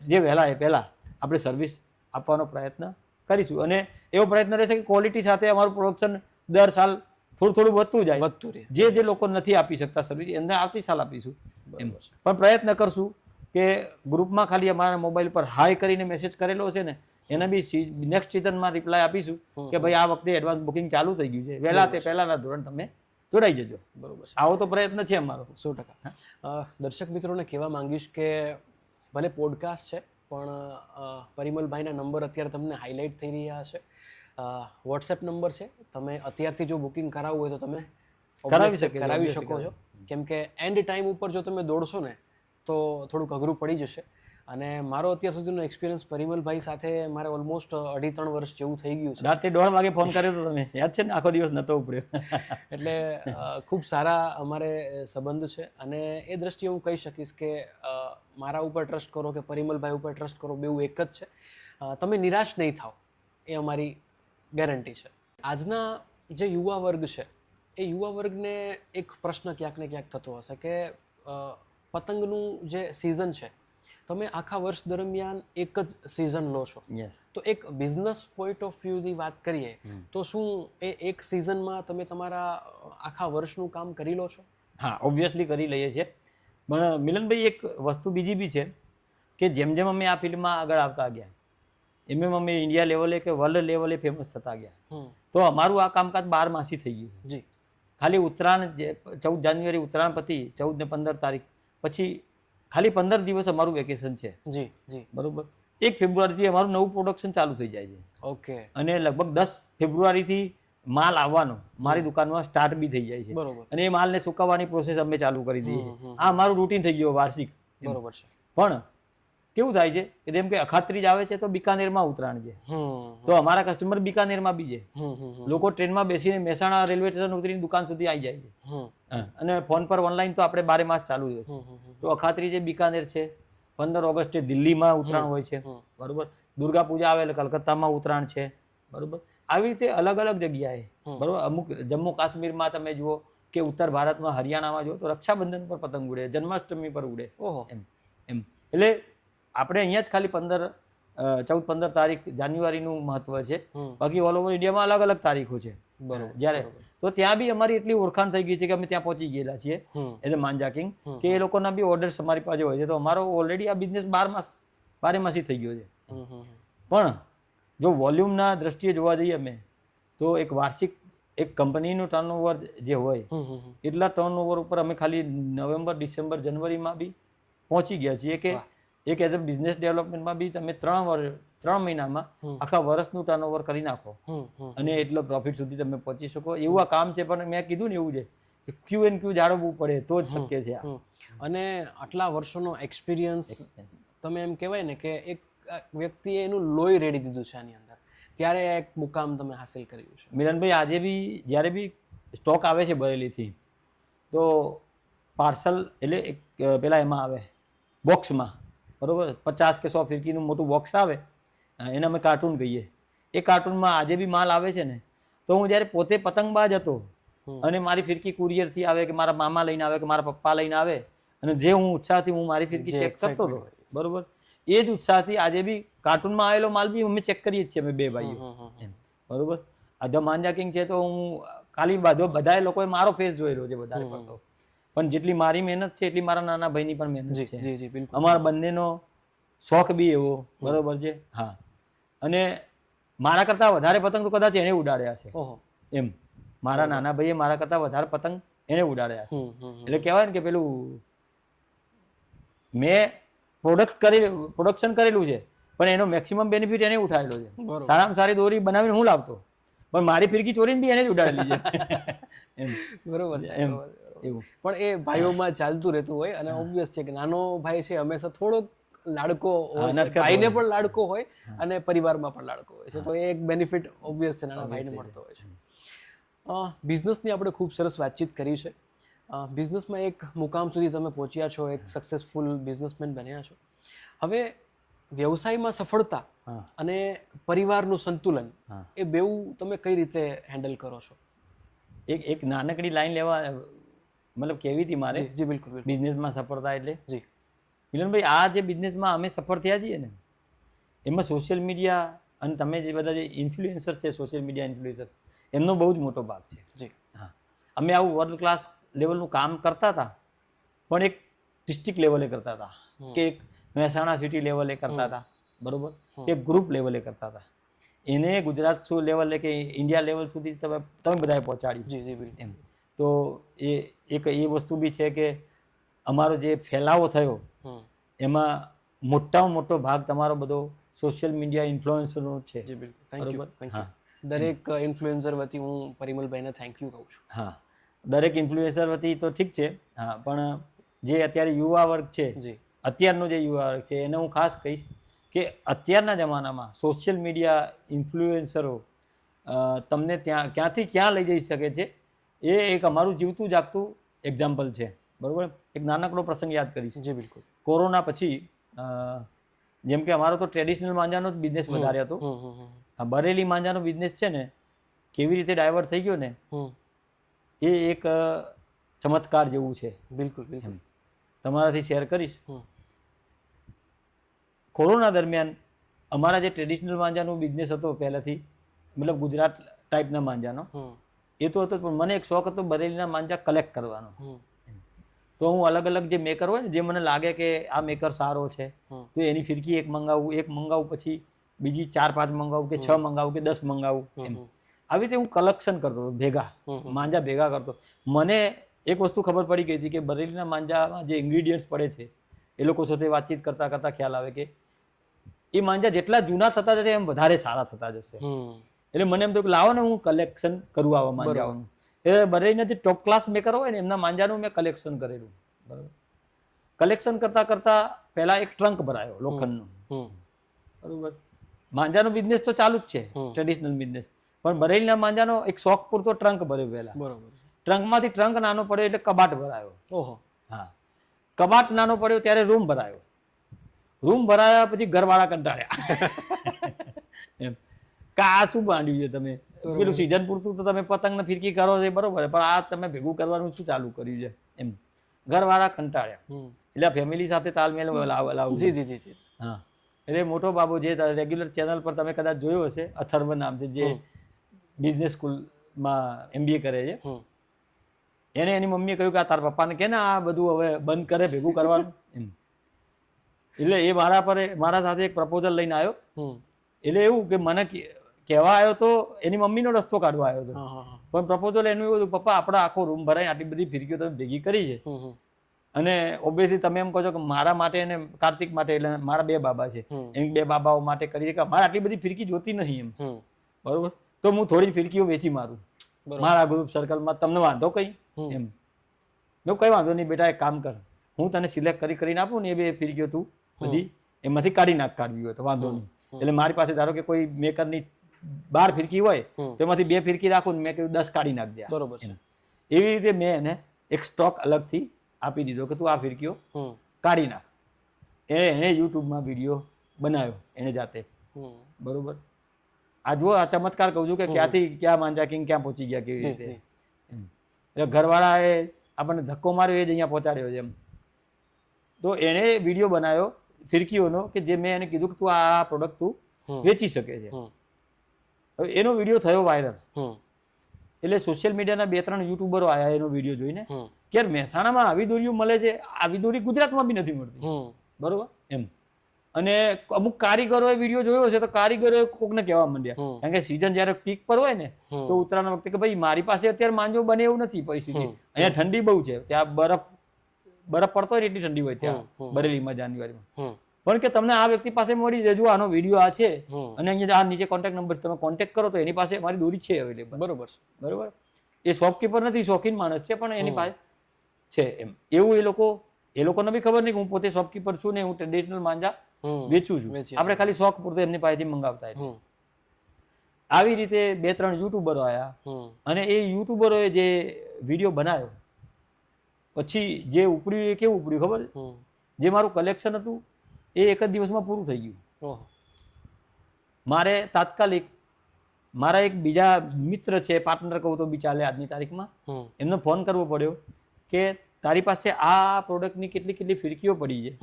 જે વહેલા એ પહેલાં આપણે સર્વિસ આપવાનો પ્રયત્ન કરીશું. અને એવો પ્રયત્ન રહેશે કે ક્વોલિટી સાથે અમારું પ્રોડક્શન દર સાલ થોડું વધતું જાય. જે લોકો નથી આપી શકતા સર્વિસ એમને આવતી સાલ આપીશું એમ. પણ પ્રયત્ન કરશું કે ગ્રુપમાં ખાલી અમારા મોબાઈલ પર હાય કરીને મેસેજ કરેલો છે ને એના બી નેક્સ્ટ સિઝનમાં રિપ્લાય આપીશું કે ભાઈ આ વખતે એડવાન્સ બુકિંગ ચાલુ થઈ ગયું છે, વહેલા તે પહેલાના ધોરણ તમે જોડાઈ જજો. બરોબર છે. આવો તો પ્રયત્ન છે અમારો. 100%. દર્શક મિત્રોને કહેવા માંગીશ કે ભલે પોડકાસ્ટ છે પણ પરિમલભાઈના નંબર અત્યારે તમને હાઇલાઇટ થઈ રહ્યા હશે. વોટ્સએપ નંબર છે, તમે અત્યારથી જો બુકિંગ કરાવવું હોય તો તમે કરાવી શકો છો. કેમ કે એન્ડ ટાઈમ ઉપર જો તમે દોડશો ને તો થોડુંક અઘરું પડી જશે. અને મારો અત્યાર સુધીનો એક્સપિરિયન્સ પરિમલભાઈ સાથે મારે ઓલમોસ્ટ 2.5-3 વર્ષ જેવું થઈ ગયું છે. રાતે 1:30 વાગે ફોન કર્યો તો તમે યાદ છે ને? આખો દિવસ નતો ઉપડ્યો. એટલે ખૂબ સારા અમારે સંબંધ છે. અને એ દ્રષ્ટિએ હું કહી શકીશ કે મારા ઉપર ટ્રસ્ટ કરો કે પરિમલભાઈ ઉપર ટ્રસ્ટ કરો, બેઉ એક જ છે. તમે નિરાશ નહીં થાઓ એ અમારી ગેરંટી છે. આજના જે યુવા વર્ગ છે એ યુવા વર્ગને એક પ્રશ્ન ક્યાંક ને ક્યાંક થતો હશે કે પતંગનું જે સિઝન છે, તમે આખા વર્ષ દરમિયાન એક જ સિઝન લો છો. તો એક બિઝનેસ પોઈન્ટ ઓફ વ્યૂની વાત કરીએ તો શું એ એક સિઝનમાં તમે તમારા આખા વર્ષનું કામ કરી લો છો? હા, ઓબ્વિયસલી કરી લઈએ છીએ. પણ મિલનભાઈ એક વસ્તુ બીજી બી છે કે જેમ જેમ અમે આ ફિલ્ડમાં આગળ આવતા ગયા એમ અમે ઇન્ડિયા લેવલે કે વર્લ્ડ લેવલે ફેમસ થતા ગયા. તો અમારું આ કામકાજ 12 માસી થઈ ગયું. જી. ખાલી ઉત્તરાયણ 14 જાન્યુઆરી ઉત્તરાયણ પતી, 14 ને 15 તારીખ પછી ખાલી 15 દિવસ અમારું વેકેશન છે. જી જી. બરોબર. 1 ફેબ્રુઆરીથી અમારું નવું પ્રોડક્શન ચાલુ થઈ જાય છે. ઓકે. અને લગભગ 10 ફેબ્રુઆરીથી માલ આવવાનો મારી દુકાનમાં સ્ટાર્ટ બી થઈ જાય છે. બરોબર. અને એ માલને સુકવવાની પ્રોસેસ અમે ચાલુ કરી દઈએ છીએ. આ અમારું રૂટીન થઈ ગયું વાર્ષિક. બરોબર છે. પણ કેવું થાય છે કે જેમ કે અખાત્રીજ આવે છે તો બિકાનેરમાં ઉતરાણ છે, તો અમારા કસ્ટમર બિકાનેરમાં બી છે. લોકો ટ્રેનમાં બેસીને મહેસાણા રેલવે સ્ટેશન ઉતરીને દુકાન સુધી આવી જાય છે. અને ફોન પર ઓનલાઈન તો આપણે 12 માસ ચાલુ રહે છે. તો અખાત્રીજે બિકાનેર છે, 15 ઓગસ્ટે દિલ્હીમાં ઉત્તરાયણ હોય છે. બરોબર. દુર્ગા પૂજા આવે એટલે કલકત્તામાં ઉત્તરાયણ છે. બરોબર. આવી રીતે અલગ અલગ જગ્યાએ, બરોબર. અમુક જમ્મુ કાશ્મીરમાં તમે જુઓ કે ઉત્તર ભારતમાં હરિયાણામાં જુઓ તો રક્ષાબંધન પર પતંગ ઉડે, જન્માષ્ટમી પર ઉડે. એમ એમ એટલે આપણે અહીંયા જ ખાલી 15 14-15 તારીખ જાન્યુઆરીનું મહત્વ છે. હમ. બાકી ઓલ ઓવર ઇન્ડિયામાં અલગ અલગ તારીખો છે. બરોબર. જ્યારે તો ત્યાં બી અમારી એટલી ઓળખાણ થઈ ગઈ છે કે અમે ત્યાં પહોંચી ગયેલા છીએ હમ. એઝ અ માંજા કિંગ, કે એ લોકોના બી ઓર્ડર્સ અમારી પાસે હોય છે. તો અમારો ઓલરેડી આ બિઝનેસ 12 માસી થઈ ગયો છે. હમ. હમ. પણ જો વોલ્યુમના દ્રષ્ટિએ જોવા જઈએ અમે, તો એક વાર્ષિક એક કંપનીનું ટર્નઓવર જે હોય હમ. હમ. એટલા ટર્નઓવર ઉપર અમે ખાલી નવેમ્બર, ડિસેમ્બર, જાન્યુઆરીમાં બી પહોંચી ગયા છીએ. કે એક એઝ અ બિઝનેસ ડેવલપમેન્ટમાં બી તમે 3 મહિનામાં આખા વર્ષનું ટર્નઓવર કરી નાખો હમ. હમ. અને એટલો પ્રોફિટ સુધી તમે પહોંચી શકો એવું આ કામ છે. પણ મેં કીધું ને એવું છે કે Q&Q જાળવવું પડે તો જ શક્ય છે આ. હમ. અને આટલા વર્ષોનો એક્સપિરિયન્સ, તમે એમ કહેવાય ને કે એક વ્યક્તિએ એનું લોહી રેડી દીધું છે આની અંદર, ત્યારે એક મુકામ તમે હાસિલ કર્યું છે. મિલનભાઈ, આજે બી જ્યારે બી સ્ટોક આવે છે બરેલીથી, તો પાર્સલ એટલે એક પેલા એમાં આવે બોક્સમાં, બરોબર, 50 કે 100 ફિરકીનું મોટું બોક્સ આવે, એને અમે કાર્ટૂન કહીએ. એ કાર્ટૂનમાં આજે બી માલ આવે છે ને, તો હું જ્યારે પોતે પતંગબાજ હતો અને મારી ફિરકી કુરિયરથી આવે કે મારા મામા લઈને આવે કે મારા પપ્પા લઈને આવે, અને જે હું ઉત્સાહથી હું મારી ફિરકી ચેક કરતો હતો, બરોબર, એ જ ઉત્સાહથી આજે બી કાર્ટૂનમાં આવેલો માલ બી અમે ચેક કરીએ જ છીએ, અમે 2 ભાઈઓ, બરોબર. આ ધ માંજા કિંગ છે તો હું ખાલી બધા લોકોએ મારો ફેસ જોયેલો છે વધારે પડતો, પણ જેટલી મારી મહેનત છે એટલી મારા નાના ભાઈની પણ મહેનત છે. જી જી બિલકુલ. અમારા બંનેનો શોખ બી એવો, બરોબર છે. હા, અને મારા કરતાં વધારે પતંગ તો કદાચ એને ઉડાડ્યા છે. ઓહો. એમ મારા નાના ભાઈએ મારા કરતાં વધારે પતંગ એને ઉડાડ્યા છે. હમ. હમ. એટલે કહેવાય ને કે પેલું મેં પ્રોડક્શન કરેલું છે, પણ એનો મેક્સિમમ બેનિફિટ એને ઉઠાવેલો છે. બરોબર. સારામાં સારી દોરી બનાવીને હું લાવતો, પણ મારી ફિરકી ચોરીને બી એને જ ઉડાડેલી છે. એમ બરોબર છે. એમ બરોબર. એવું. પણ એ ભાઈઓમાં ચાલતું રહેતું હોય, અને ઓબ્વિયસ છે કે નાનો ભાઈ છે હંમેશા થોડોક લાડકો હોય છે, નટખટ ભાઈને હોય. પણ લાડકો હોય અને પરિવારમાં પણ લાડકો હોય છે, તો એ એક બેનિફિટ ઓબ્વિયસ છે નાના ભાઈને મળતો હોય છે. બિઝનેસની આપણે ખૂબ સરસ વાતચીત કરી છે. બિઝનેસમાં એક મુકામ સુધી તમે પહોંચ્યા છો, એક સક્સેસફુલ બિઝનેસમેન બન્યા છો. હવે વ્યવસાયમાં સફળતા હા. અને પરિવારનું સંતુલન, હા. એ બેઉ તમે કઈ રીતે હેન્ડલ કરો છો? એક નાનકડી લાઈન લેવા મતલબ કેવી હતી મારે જી જી બિલકુલ બિલકુલ. બિઝનેસમાં સફળતા એટલે, જી. મિલનભાઈ, આ જે બિઝનેસમાં અમે સફળ થયા છીએ ને, એમાં સોશિયલ મીડિયા અને તમે જે બધા જે ઇન્ફ્લુએન્સર છે, સોશિયલ મીડિયા ઇન્ફ્લુએન્સર, એમનો બહુ જ મોટો ભાગ છે. જી. હા, અમે આવું વર્લ્ડ ક્લાસ લેવલનું કામ કરતા હતા, પણ એક ડિસ્ટ્રિક્ટ લેવલે કરતા હતા, કે એક મહેસાણા સિટી લેવલે કરતા હતા, બરોબર, કે એક ગ્રુપ લેવલે કરતા હતા. એને ગુજરાત લેવલે કે ઇન્ડિયા લેવલ સુધી તમે બધાએ પહોંચાડ્યું. જી જી બિલકુલ. એમ તો એ વસ્તુ બી છે કે અમારો જે ફેલાવો થયો હમ. એમાં મોટામાં મોટો ભાગ તમારો બધો સોશિયલ મીડિયા ઇન્ફ્લુએન્સરનો છે. જી બિલકુલ. Thank you. બરોબર? થેન્ક હા. યુ. દરેક ઇન્ફ્લુએન્સર વતી હું પરિમલભાઈને થેન્ક યુ કહું છું. હા, દરેક ઇન્ફ્લુએન્સર વતી તો ઠીક છે. હા, પણ જે અત્યારે યુવા વર્ગ છે, જી. અત્યારનો જે યુવા વર્ગ છે, એને હું ખાસ કહીશ કે અત્યારના જમાનામાં સોશિયલ મીડિયા ઇન્ફ્લુએન્સરો તમને ક્યાંથી ક્યાં લઈ જઈ શકે છે, એ એક અમારું જીવતું જાગતું એક્ઝામ્પલ છે. બરોબર. એક નાનકડો પ્રસંગ યાદ કરીશ. જી બિલકુલ. કોરોના પછી જેમ કે અમારો તો ટ્રેડિશનલ માંજાનો જ બિઝનેસ વધારે હતો. હમ. હમ. હમ. આ બરેલી માંજાનો બિઝનેસ છે ને, કેવી રીતે ડાયવર્ટ થઈ ગયો ને, હમ. એ એક ચમત્કાર જેવું છે. બિલકુલ બિલકુલ. તમારાથી શેર કરીશ. હમ. કોરોના દરમિયાન અમારા જે ટ્રેડિશનલ માંજાનો બિઝનેસ હતો પહેલાંથી, મતલબ ગુજરાત ટાઈપના માંજાનો, હમ. એ તો હતો, પણ મને એક શોખ હતો બરેલીના માંજા કલેક્ટ કરવાનો. હમ. તો હું અલગ અલગ જે મેકર હોય ને, જે મને લાગે કે આ મેકર સારો છે, હમ. તો એની ફિરકી એક મંગાવું, પછી બીજી 4-5 મંગાવું, કે 6 મંગાવું, કે 10 મંગાવું, એમ આવી રીતે હું કલેક્શન કરતો હતો, ભેગા માંજા ભેગા કરતો. મને એક વસ્તુ ખબર પડી ગઈ હતી કે બરેલીના માંજામાં જે ઇન્ગ્રીડિયન્ટ્સ પડે છે, એ લોકો સાથે વાતચીત કરતા કરતા ખ્યાલ આવે કે એ માંજા જેટલા જૂના થતા જશે એમ વધારે સારા થતા જશે. હમ. એટલે મને એમ થયું કે લાવો ને હું કલેક્શન કરું આવા માંજાઓનું. એ બરેલીના જે ટોપ ક્લાસ મેકર હોય ને, એમના માંજાનું મેં કલેક્શન કરેલું. બરાબર. કલેક્શન કરતા કરતા પહેલા એક ટ્રંક ભરાયો લોખંડનું. હમ. બરોબર. માંજાનો બિઝનેસ તો ચાલુ જ છે, ટ્રેડિશનલ બિઝનેસ, પણ બરેલીના માંજાનો એક શોખ પૂરતો ટ્રંક ભર્યો પહેલા. બરોબર. ટ્રંકમાંથી ટ્રંક નાનો પડ્યો એટલે કબાટ ભરાયો. ઓહો. હા, કબાટ નાનો પડ્યો ત્યારે રૂમ ભરાયો. રૂમ ભરાયા પછી ઘરવાળા કંટાળ્યા એમ કે આ શું માંડ્યું છે તમે, પેલું સિઝન પૂરતું તો તમે પતંગને ફિરકી કરો છો બરોબર, પણ આ તમે ભેગું કરવાનું શું ચાલુ કર્યું છે, એમ ઘરવાળા કંટાળ્યા. હમ. એટલે ફેમિલી સાથે તાલમેલ લાવવું. જી જી જી જી. હા, એટલે મોટો બાબો જે રેગ્યુલર ચેનલ પર તમે કદાચ જોયો હશે, અથર્વ નામ છે, જે બિઝનેસ સ્કૂલમાં MBA કરે છે. એને એની મમ્મીએ કહ્યું કે આ તારા પપ્પાને કે ને આ બધું હવે બંધ કરે, ભેગું કરવાનું એમ. એટલે એ મારા સાથે એક પ્રપોઝલ લઈને આવ્યો. એટલે એવું કે મને કહેવા આવ્યો તો એની મમ્મીનો રસ્તો કાઢવા આવ્યો હતો, પણ પ્રપોઝલ એનું એવું હતું, પપ્પા આપણે આખો રૂમ ભરાઈને આટલી બધી ફિરકીઓ તમે ભેગી કરી છે, અને ઓબ્વિયસલી તમે એમ કહો છો કે મારા માટે અને કાર્તિક માટે, એટલે મારા 2 બાબા છે, એમ 2 બાબાઓ માટે કરી છે કે મારે આટલી બધી ફિરકી જોતી નહીં એમ, બરોબર, તો હું થોડી ફિરકીઓ વેચી મારું મારા ગ્રુપ સર્કલમાં, તમને વાંધો કઈ એમ. મેં કઈ વાંધો નહીં બેટા, એક કામ કર, હું તને સિલેક્ટ કરીને આપું ને, એ 2 ફિરકીઓ તું બધી એમાંથી કાઢવી હોય તો વાંધો નહીં. એટલે મારી પાસે ધારો કે કોઈ મેકરની 12 ફિરકી હોય તો એમાંથી 2 ફિરકી રાખું ને મેં કહ્યું 10 કાઢી નાખજે. બરોબર. એવી રીતે મેં એને એક સ્ટોક અલગથી આપી દીધો કે તું આ ફિરકીઓ કાઢી નાખ. એને યુટ્યુબમાં વિડીયો બનાવ્યો એને જાતે, બરોબર. આ જુઓ, આ ચમત્કાર કહું છું કે ક્યાંથી ક્યાં માંજા કિંગ ક્યાં પહોંચી ગયા, કેવી રીતે. એટલે ઘરવાળાએ આપણને ધક્કો માર્યો, એ જ અહીંયા પહોંચાડ્યો છે એમ. તો એણે વિડીયો બનાવ્યો ફિરકીઓનો કે જે મેં એને કીધું કે તું આ પ્રોડક્ટ તું વેચી શકે છે. હવે એનો વિડીયો થયો વાયરલ. એટલે સોશિયલ મીડિયાના 2-3 યુટ્યુબરો આવ્યા એનો વિડીયો જોઈને કે યાર મહેસાણામાં આવી દોરીઓ મળે છે, આવી દોરી ગુજરાતમાં બી નથી મળતી, બરોબર એમ. અને અમુક કારીગરોએ વિડીયો જોયો છે તો કારીગરોએ કોકને કહેવા માંડ્યા, કારણ કે સિઝન જ્યારે પીક પર હોય ને તો ઉત્તરાયણ વખતે કે ભાઈ મારી પાસે અત્યારે માંજો બને એવું નથી પરિસ્થિતિ, અહીંયા ઠંડી બહુ છે, ત્યાં બરફ પડતો હોય એટલી ઠંડી હોય ત્યાં બરેલીમાં જાન્યુઆરીમાં, પણ કે તમને આ વ્યક્તિ પાસે મળી જાય, જો આનો વિડીયો આ છે અને અહીંયા આ નીચે કોન્ટેક્ટ નંબર તમે કોન્ટેક્ટ કરો તો એની પાસે મારી દોરી છે અવેલેબલ. બરોબર. એ શોપકીપર નથી, શોખીન માણસ છે, પણ એની પાસે છે એમ. એવું એ લોકોને બી ખબર નહીં કે હું પોતે શોપકીપર છું ને હું ટ્રેડિશનલ માંજા વેચું છું, આપણે ખાલી શોખ પૂરતો એમની પાસેથી મંગાવતા. આવી રીતે 2-3 યુટ્યુબરો આવ્યા, અને એ યુટ્યુબરોએ જે વિડીયો બનાવ્યો પછી જે ઉપડ્યું એ કેવું ઉપડ્યું ખબર છે? જે મારું કલેક્શન હતું એ એક જ દિવસમાં પૂરું થઈ ગયું. મારે તાત્કાલિક મારા એક બીજા મિત્ર છે, પાર્ટનર કહું તો બી ચાલે આજની તારીખમાં, એમને ફોન કરવો પડ્યો કે તારી પાસે આ પ્રોડક્ટની કેટલી ફિરકીઓ પડી છે,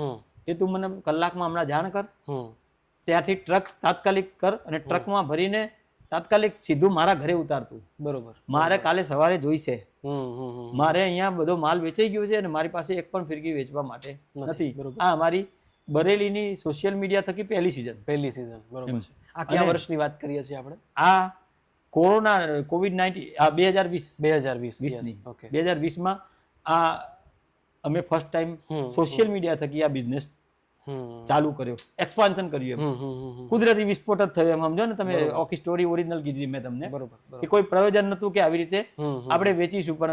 એ તું મને કલાકમાં હમણાં જાણ કર, ત્યાંથી ટ્રક તાત્કાલિક કર અને ટ્રકમાં ભરીને તાત્કાલિક સીધું મારા ઘરે ઉતારતું. બરોબર. મારે કાલે સવારે જોઈશે, મારે અહીંયા બધો માલ વેચાઈ ગયો છે અને મારી પાસે એક પણ ફિરકી વેચવા માટે નથી. આ અમારી બરેલીની સોશિયલ મીડિયા થકી પહેલી સીઝન. બરોબર છે. આ કયા વર્ષની વાત કરીએ છીએ આપણે? આ COVID-19 2020 2020માં આ અમે ફર્સ્ટ ટાઈમ સોશિયલ મીડિયા થકી આ બિઝનેસ ચાલુ કર્યો, એક્સપાન્શન કર્યું એમ. કુદરતી વિસ્ફોટ જ થયો એમ, સમજો ને તમે. આખી સ્ટોરી ઓરિજિનલ કીધી મેં તમને, કે કોઈ પ્રયોજન નતું કે આવી રીતે આપણે વેચીશું, પણ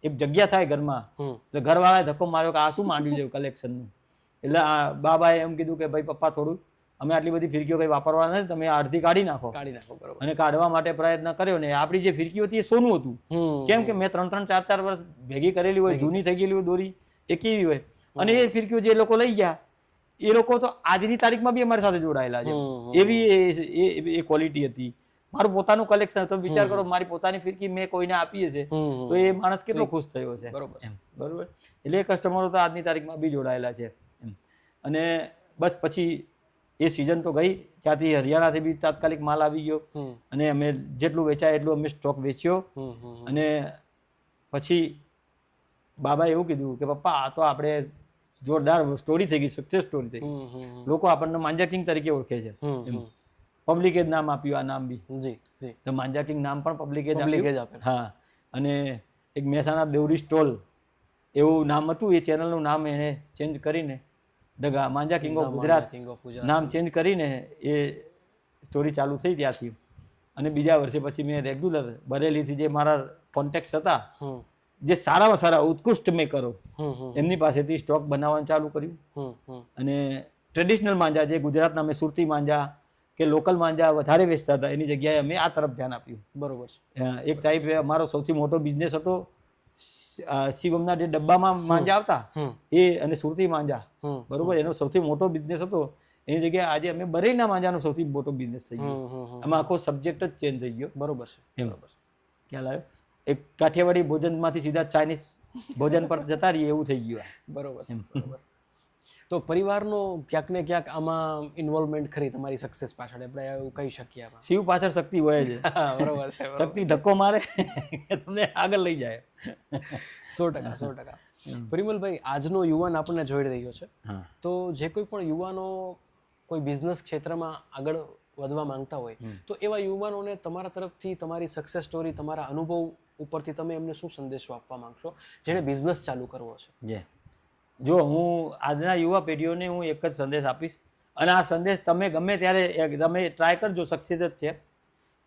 એક જગ્યા થાય ઘરમાં, એટલે ઘરવાળાએ ધક્કો માર્યો કે આ શું માંડ્યું છે કલેક્શનનું. એટલે આ બાબાએ એમ કીધું કે ભાઈ પપ્પા થોડું અમે આટલી બધી ફિરકીઓ કઈ વાપરવા નથી, તમે અડધી કાઢી નાખો. અને કાઢવા માટે પ્રયત્ન કર્યો ને આપણી જે ફિરકીઓ હતી એ સોનું હતું. કેમ કે મેં 3-3, 4-4 વર્ષ ભેગી કરેલી હોય, જૂની થઈ ગયેલી હોય દોરી, એ કેવી હોય. અને એ ફિરકીઓ જે લોકો લઈ ગયા એ લોકો તો આજની તારીખમાં બી અમારી સાથે જોડાયેલા છે, એવી એ ક્વોલિટી હતી. મારું પોતાનું કલેક્શન હતું. વિચાર કરો, મારી પોતાની ફિરકી મેં કોઈને આપી છે તો એ માણસ કેટલો ખુશ થયો છે. બરોબર. એટલે કસ્ટમરો તો આજની તારીખમાં બી જોડાયેલા છે એમ. અને બસ પછી એ સિઝન તો ગઈ, ત્યાંથી હરિયાણાથી બી તાત્કાલિક માલ આવી ગયો, અને અમે જેટલું વેચાય એટલું અમે સ્ટોક વેચ્યો. અને પછી બાબાએ એવું કીધું કે પપ્પા આ તો આપણે જોરદાર સ્ટોરી થઈ ગઈ, સક્સેસ સ્ટોરી થઈ ગઈ. લોકો આપણને માંજા કિંગ તરીકે ઓળખે છે. પબ્લિકે જ નામ આપ્યું આ નામ બી. તો માંજા કિંગ નામ પણ પબ્લિકે જ આપ્યું. હા. અને એક મહેસાણા દેવરી સ્ટોલ એવું નામ હતું, એ ચેનલનું નામ એણે ચેન્જ કરીને માંજા કિંગ ઓફ ગુજરાત નામ ચેન્જ કરીને એ સ્ટોરી ચાલુ થઈ ત્યાંથી. અને બીજા વર્ષે પછી મેં રેગ્યુલર બરેલીથી જે મારા કોન્ટેક્ટ હતા, જે સારામાં સારા ઉત્કૃષ્ટ મેકરો, એમની પાસેથી સ્ટોક બનાવવાનું ચાલુ કર્યું. અને ટ્રેડિશનલ માંજા જે ગુજરાતના અમે સુરતી માંજા કે લોકલ માંજા વધારે વેચતા હતા, એની જગ્યાએ અમે આ તરફ ધ્યાન આપ્યું. બરોબર. એક ટાઈપ અમારો સૌથી મોટો બિઝનેસ હતો શિવમના જે ડબ્બામાં માંજા આવતા એ, અને સુરતી માંજા, બરોબર, એનો સૌથી મોટો બિઝનેસ હતો. એની જગ્યાએ આજે અમે બરેલીના માંજાનો સૌથી મોટો બિઝનેસ થઈ ગયો. આમાં આખો સબ્જેક્ટ જ ચેન્જ થઈ ગયો. બરોબર છે. ખ્યાલ આવ્યો? એક કાઠિયાવાડી ભોજનમાંથી સીધા ચાઇનીઝ ભોજન પર જતા રહીએ એવું થઈ ગયું. બરોબર. તો પરિવારનો ક્યાંક ને ક્યાંક આમાં ઇન્વોલ્વમેન્ટ ખરી તમારી સક્સેસ પાછળ આપણે એવું કહી શકીએ આમાં. શિવ પાછળ શક્તિ હોય છે. બરોબર છે. શક્તિ ધક્કો મારે કે તમને આગળ લઈ જાય. 100%. પરિમલભાઈ, આજનો યુવાન આપણને જોઈ રહ્યો છે, હા. તો જે કોઈ પણ યુવાનો કોઈ બિઝનેસ ક્ષેત્રમાં આગળ વધવા માંગતા હોય તો એવા યુવાનોને તમારા તરફથી તમારી સક્સેસ સ્ટોરી, તમારા અનુભવ ઉપરથી તમે એમને શું સંદેશો આપવા માંગશો જેણે બિઝનેસ ચાલુ કરવો છે? જો હું આજના યુવા પેઢીઓને હું એક જ સંદેશ આપીશ, અને આ સંદેશ તમે ગમે ત્યારે તમે ટ્રાય કરજો, સક્સેસ જ છે.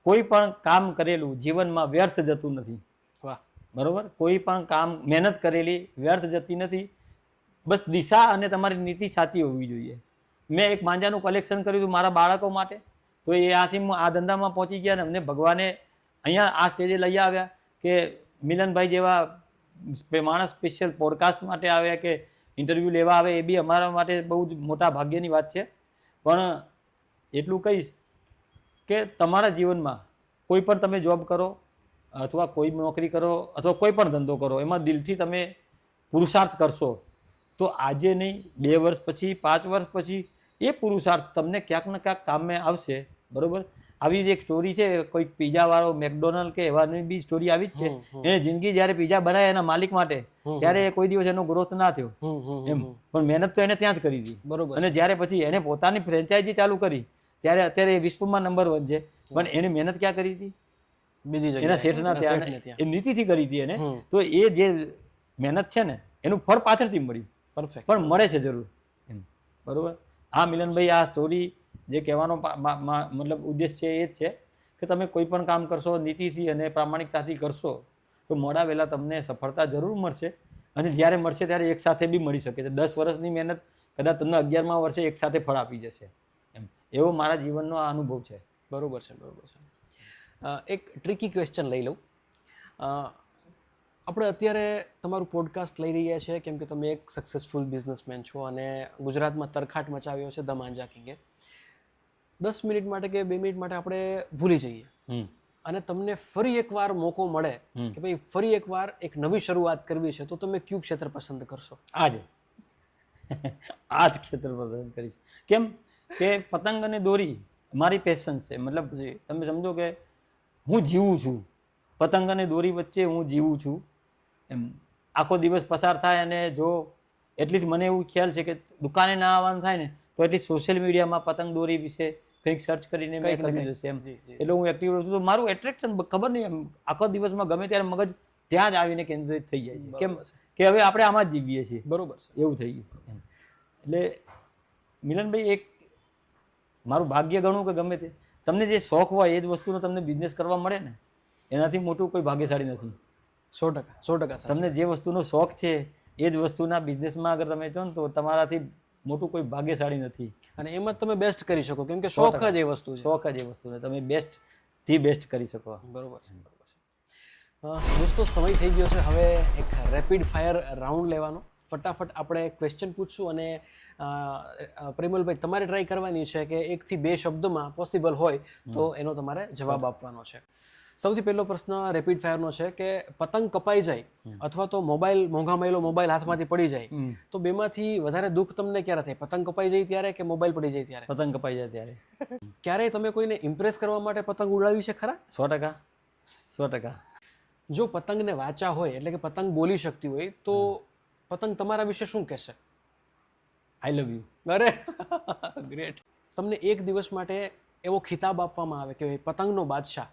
કોઈ પણ કામ કરેલું જીવનમાં વ્યર્થ જતું નથી. વાહ. બરોબર? કોઈ પણ કામ મહેનત કરેલી વ્યર્થ જતી નથી. બસ દિશા અને તમારી નીતિ સાચી હોવી જોઈએ. મેં એક માંજાનું કલેક્શન કર્યું હતું મારા બાળકો માટે, તો એ આથી હું આ ધંધામાં પહોંચી ગયા, અને અમને ભગવાને અહીંયા આ સ્ટેજે લઈ આવ્યા કે મિલનભાઈ જેવા માણસ સ્પેશિયલ પોડકાસ્ટ માટે આવ્યા કે ઇન્ટરવ્યૂ લેવા આવે, એ બી અમારા માટે બહુ જ મોટા ભાગ્યની વાત છે. પણ એટલું કહીશ કે તમારા જીવનમાં કોઈ પણ તમે જોબ કરો અથવા કોઈ નોકરી કરો અથવા કોઈ પણ ધંધો કરો, એમાં દિલથી તમે પુરુષાર્થ કરશો તો આજે નહીં, 2 વર્ષ પછી, 5 વર્ષ પછી એ પુરુષાર્થ તમને ક્યાંક ને ક્યાંક કામે આવશે. બરોબર? આવી જ એક સ્ટોરી છે, કોઈ પિઝાવાળો મેકડોનલ્ડ કે એવાની બી સ્ટોરી આવી જ છે. એને જિંદગી જ્યારે પિઝા બનાવ્યા એના માલિક માટે, ત્યારે કોઈ દિવસ એનો ગ્રોથ ના થયો એમ, પણ મહેનત તો એને ત્યાં જ કરી હતી. બરોબર. અને જ્યારે પછી એને પોતાની ફ્રેન્ચાઇઝી ચાલુ કરી, ત્યારે અત્યારે એ વિશ્વમાં નંબર 1 છે. પણ એને મહેનત ક્યાં કરી હતી? બીજી જગ્યાએ, એના શેઠના ત્યાં, એ નીતિથી કરી હતી એને. તો એ જે મહેનત છે ને એનું ફળ પાછળથી મળ્યું. પરફેક્ટ. પણ મળે છે જરૂર એમ. બરોબર? હા મિલનભાઈ, આ સ્ટોરી જે કહેવાનો મતલબ ઉદ્દેશ છે એ જ છે કે તમે કોઈ પણ કામ કરશો નીતિથી અને પ્રામાણિકતાથી કરશો તો મોડા વહેલા તમને સફળતા જરૂર મળશે. અને જ્યારે મળશે ત્યારે એકસાથે બી મળી શકે છે. 10 વર્ષની મહેનત કદાચ તમને 11મા વર્ષે એકસાથે ફળ આપી જશે એમ. એવો મારા જીવનનો આ અનુભવ છે. બરોબર છે. એક ટ્રિકી ક્વેશ્ચન લઈ લઉં. આપણે અત્યારે તમારું પોડકાસ્ટ લઈ રહ્યા છીએ કેમ કે તમે એક સક્સેસફુલ બિઝનેસમેન છો અને ગુજરાતમાં તરખાટ મચાવ્યો છે ધ માંજા કિંગે. 10 મિનિટ માટે કે 2 મિનિટ માટે આપણે ભૂલી જઈએ અને તમને ફરી એકવાર મોકો મળે કે ભાઈ ફરી એકવાર એક નવી શરૂઆત કરવી છે, તો તમે કયું ક્ષેત્ર પસંદ કરશો? આ જ ક્ષેત્ર પસંદ કરીશ. કેમ કે પતંગ અને દોરી મારી પેશન છે. મતલબ તમે સમજો કે હું જીવું છું, પતંગ અને દોરી વચ્ચે હું જીવું છું એમ. આખો દિવસ પસાર થાય અને જો એટલીસ્ટ મને એવું ખ્યાલ છે કે દુકાને ના આવવાનું થાય ને તો એટલી સોશિયલ મીડિયામાં પતંગ દોરી વિશે કંઈક સર્ચ કરીને મેં કરી જશે એમ. એટલે હું એક્ટિવ રહું છું. તો મારું એટ્રેક્શન ખબર નહીં એમ આખો દિવસમાં ગમે ત્યારે મગજ ત્યાં જ આવીને કેન્દ્રિત થઈ જાય છે. કેમ કે હવે આપણે આમાં જ જીવીએ છીએ. બરોબર છે. એવું થઈ ગયું. એટલે મિલનભાઈ, એક મારું ભાગ્ય ગણું કે ગમે તે, તમને જે શોખ હોય એ જ વસ્તુનો તમને બિઝનેસ કરવા મળે ને એનાથી મોટું કોઈ ભાગ્યશાળી નથી. 100%. તમને જે વસ્તુનો શોખ છે એ જ વસ્તુના બિઝનેસમાં અગર તમે છો ને તો તમારાથી મોટું કોઈ ભાગ્યશાળી નથી. અને એમાં તમે બેસ્ટ કરી શકો કેમ કે શોખ જ એ વસ્તુ છે. શોખ જ એ વસ્તુને તમે બેસ્ટથી બેસ્ટ કરી શકો. બરોબર છે. દોસ્તો, સમય થઈ ગયો છે હવે એક રેપિડ ફાયર રાઉન્ડ લેવાનો. ફટાફટ આપણે ક્વેશ્ચન પૂછશું અને પ્રેમલભાઈ તમારે ટ્રાય કરવાની છે કે 1 થી 2 શબ્દમાં પોસિબલ હોય તો એનો તમારે જવાબ આપવાનો છે. સૌથી પહેલો પ્રશ્ન રેપિડ ફાયરનો છે કે પતંગ કપાઈ જાય અથવા તો મોંઘા માયલો મોબાઈલ હાથમાંથી પડી જાય તો બેમાંથી વધારે દુઃખ તમને ક્યારે થાય? પતંગ કપાઈ જાય ત્યારે કે મોબાઈલ પડી જાય ત્યારે? પતંગ કપાઈ જાય ત્યારે. ક્યારેય તમે કોઈને ઇમ્પ્રેસ કરવા માટે પતંગ ઉડાવી છે ખરા? 100%. જો પતંગને વાચા હોય એટલે કે પતંગ બોલી શકતી હોય તો પતંગ તમારા વિશે શું કહેશે? આઈ લવ યુ. અરે ગ્રેટ. તમને એક દિવસ માટે એવો ખિતાબ આપવામાં આવે કે પતંગનો બાદશાહ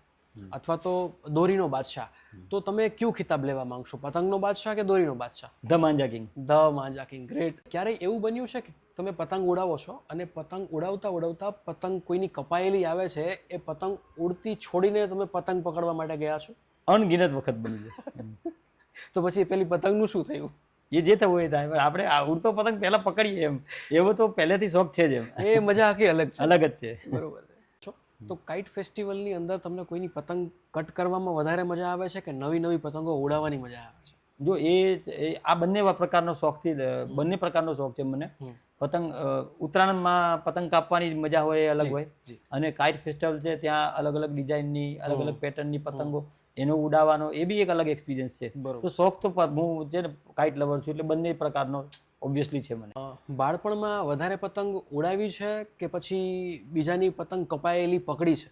અથવા તો દોરીનો બાદશાહ, તો તમે કયો ખિતાબ લેવા માંગશો? પતંગનો બાદશાહ કે દોરીનો બાદશાહ? The manja king. The manja king. Great. ક્યારેય એવું બન્યું છે કે તમે પતંગ ઉડાવો છો અને પતંગ ઉડાવતા પતંગ કોઈની કપાયેલી આવે છે, એ પતંગ ઉડતી છોડીને તમે પતંગ પકડવા માટે ગયા છો? અનગિનત વખત બની જાય. તો પછી પેલી પતંગનું શું થયું? એ જે થવું એ થાય, પણ આપણે આ ઉડતો પતંગ પહેલા પકડીએ એમ, એવો તો પહેલેથી શોખ છે જ એમ. એ મજા આખી અલગ જ છે. બરોબર છે. તો કાઇટ ફેસ્ટિવલની અંદર તમને કોઈની પતંગ કટ કરવામાં વધારે મજા આવે છે કે નવી પતંગો ઉડાવવાની મજા આવે છે? જો આ બંને પ્રકારનો શોખ છે મને. પતંગ ઉત્તરાયણમાં પતંગ કાપવાની મજા હોય એ અલગ હોય, અને કાઇટ ફેસ્ટિવલ છે ત્યાં અલગ અલગ ડિઝાઇનની અલગ અલગ પેટર્નની પતંગો એનો ઉડાવવાનો એ બી એક અલગ એક્સપિરિયન્સ છે. તો શોખ તો હું છે ને કાઇટ લવર છું એટલે બંને પ્રકારનો ઓબ્વિયસલી છે મને. બાળપણમાં વધારે પતંગ ઉડાવી છે કે પછી બીજાની પતંગ કપાયેલી પકડી છે?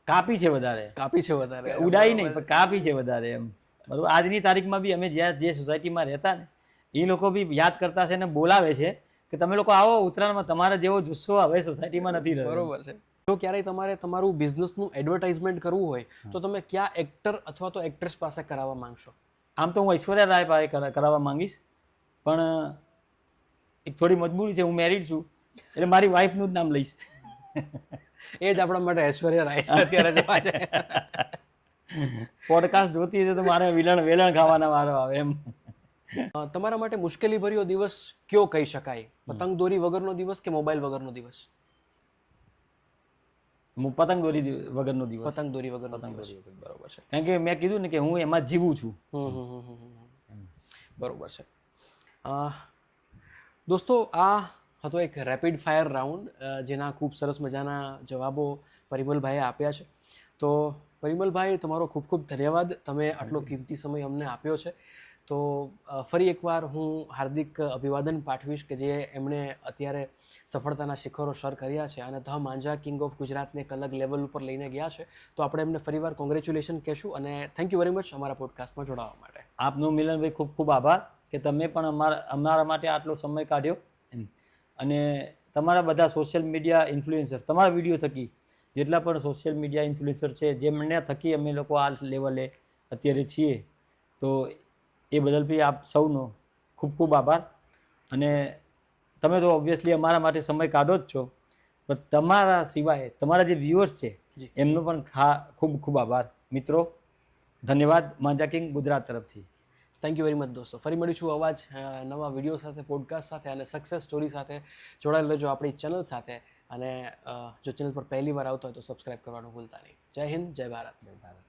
કાપી છે વધારે, કાપી છે વધારે. ઉડાઈ નહીં પણ કાપી છે વધારે એમ. બરોબર. આજની તારીખમાં બી અમે જ્યાં જે સોસાયટીમાં રહેતા ને એ લોકો બી યાદ કરતા છે ને બોલાવે છે કે તમે લોકો આવો ઉત્તરાયણમાં, તમારા જેવો જુસ્સો હવે સોસાયટીમાં નથી રહ્યો. બરોબર છે. જો ક્યારેય તમારે તમારું બિઝનેસનું એડવર્ટાઇઝમેન્ટ કરવું હોય તો તમે કયા એક્ટર અથવા તો એક્ટ્રેસ પાસે કરાવવા માંગશો? આમ તો હું ઐશ્વર્યા રાય પાસે કરાવવા માંગીશ, પણ એક થોડી મજબૂરી છે, હું મેરિડ છું એટલે મારી વાઈફનું જ નામ લઈશ. એ જ આપણા માટે ઐશ્વર્યા રાય છે અત્યારે જોવા છે. પોડકાસ્ટ જોતી હશે તો મારે વેલણ ખાવાના વારો આવે એમ. તમારા માટે મુશ્કેલી ભર્યો દિવસ કયો કહી શકાય? પતંગ દોરી વગરનો દિવસ કે મોબાઈલ વગરનો દિવસ? પતંગ દોરી વગરનો દિવસ. પતંગ દોરી વગરનો દિવસ. બરોબર છે. કારણ કે મેં કીધું ને કે હું એમાં જીવું છું. બરોબર છે. દોસ્તો, આ હતો એક રેપિડ ફાયર રાઉન્ડ જેના ખૂબ સરસ મજાના જવાબો પરિમલભાઈએ આપ્યા છે. તો પરિમલભાઈ, તમારો ખૂબ ખૂબ ધન્યવાદ. તમે આટલો કિંમતી સમય અમને આપ્યો છે. તો ફરી એકવાર હું હાર્દિક અભિવાદન પાઠવીશ કે જે એમણે અત્યારે સફળતાના શિખરો સર કર્યા છે અને ધ માંજા કિંગ ઓફ ગુજરાતને એક અલગ લેવલ ઉપર લઈને ગયા છે. તો આપણે એમને ફરીવાર કોંગ્રેચ્યુલેશન કહેશું અને થેન્ક યુ વેરી મચ અમારા પોડકાસ્ટમાં જોડાવા માટે. આપનો મિલનભાઈ ખૂબ ખૂબ આભાર કે તમે પણ અમારા માટે આટલો સમય કાઢ્યો અને તમારા બધા સોશિયલ મીડિયા ઇન્ફ્લુએન્સર, તમારા વિડીયો થકી જેટલા પણ સોશિયલ મીડિયા ઇન્ફ્લુએન્સર છે જેમને થકી અમે લોકો આ લેવલે અત્યારે છીએ, તો એ બદલ બી આપ સૌનો ખૂબ ખૂબ આભાર. અને તમે તો ઓબ્વિયસલી અમારા માટે સમય કાઢો જ છો, પણ તમારા સિવાય તમારા જે વ્યુઅર્સ છે એમનો પણ ખૂબ ખૂબ આભાર. મિત્રો, ધન્યવાદ માંજા કિંગ ગુજરાત તરફથી. થેન્ક યુ વેરી મચ દોસ્તો. ફરી મળીશું અવાજ નવા વિડીયો સાથે, પોડકાસ્ટ સાથે અને સક્સેસ સ્ટોરી સાથે. જોડાયેલ રહેજો આપણી ચેનલ સાથે અને જો ચેનલ પર પહેલી વાર આવતો હોય તો સબસ્ક્રાઈબ કરવાનું ભૂલતા નહીં. જય હિન્દ, જય ભારત. જય ભારત.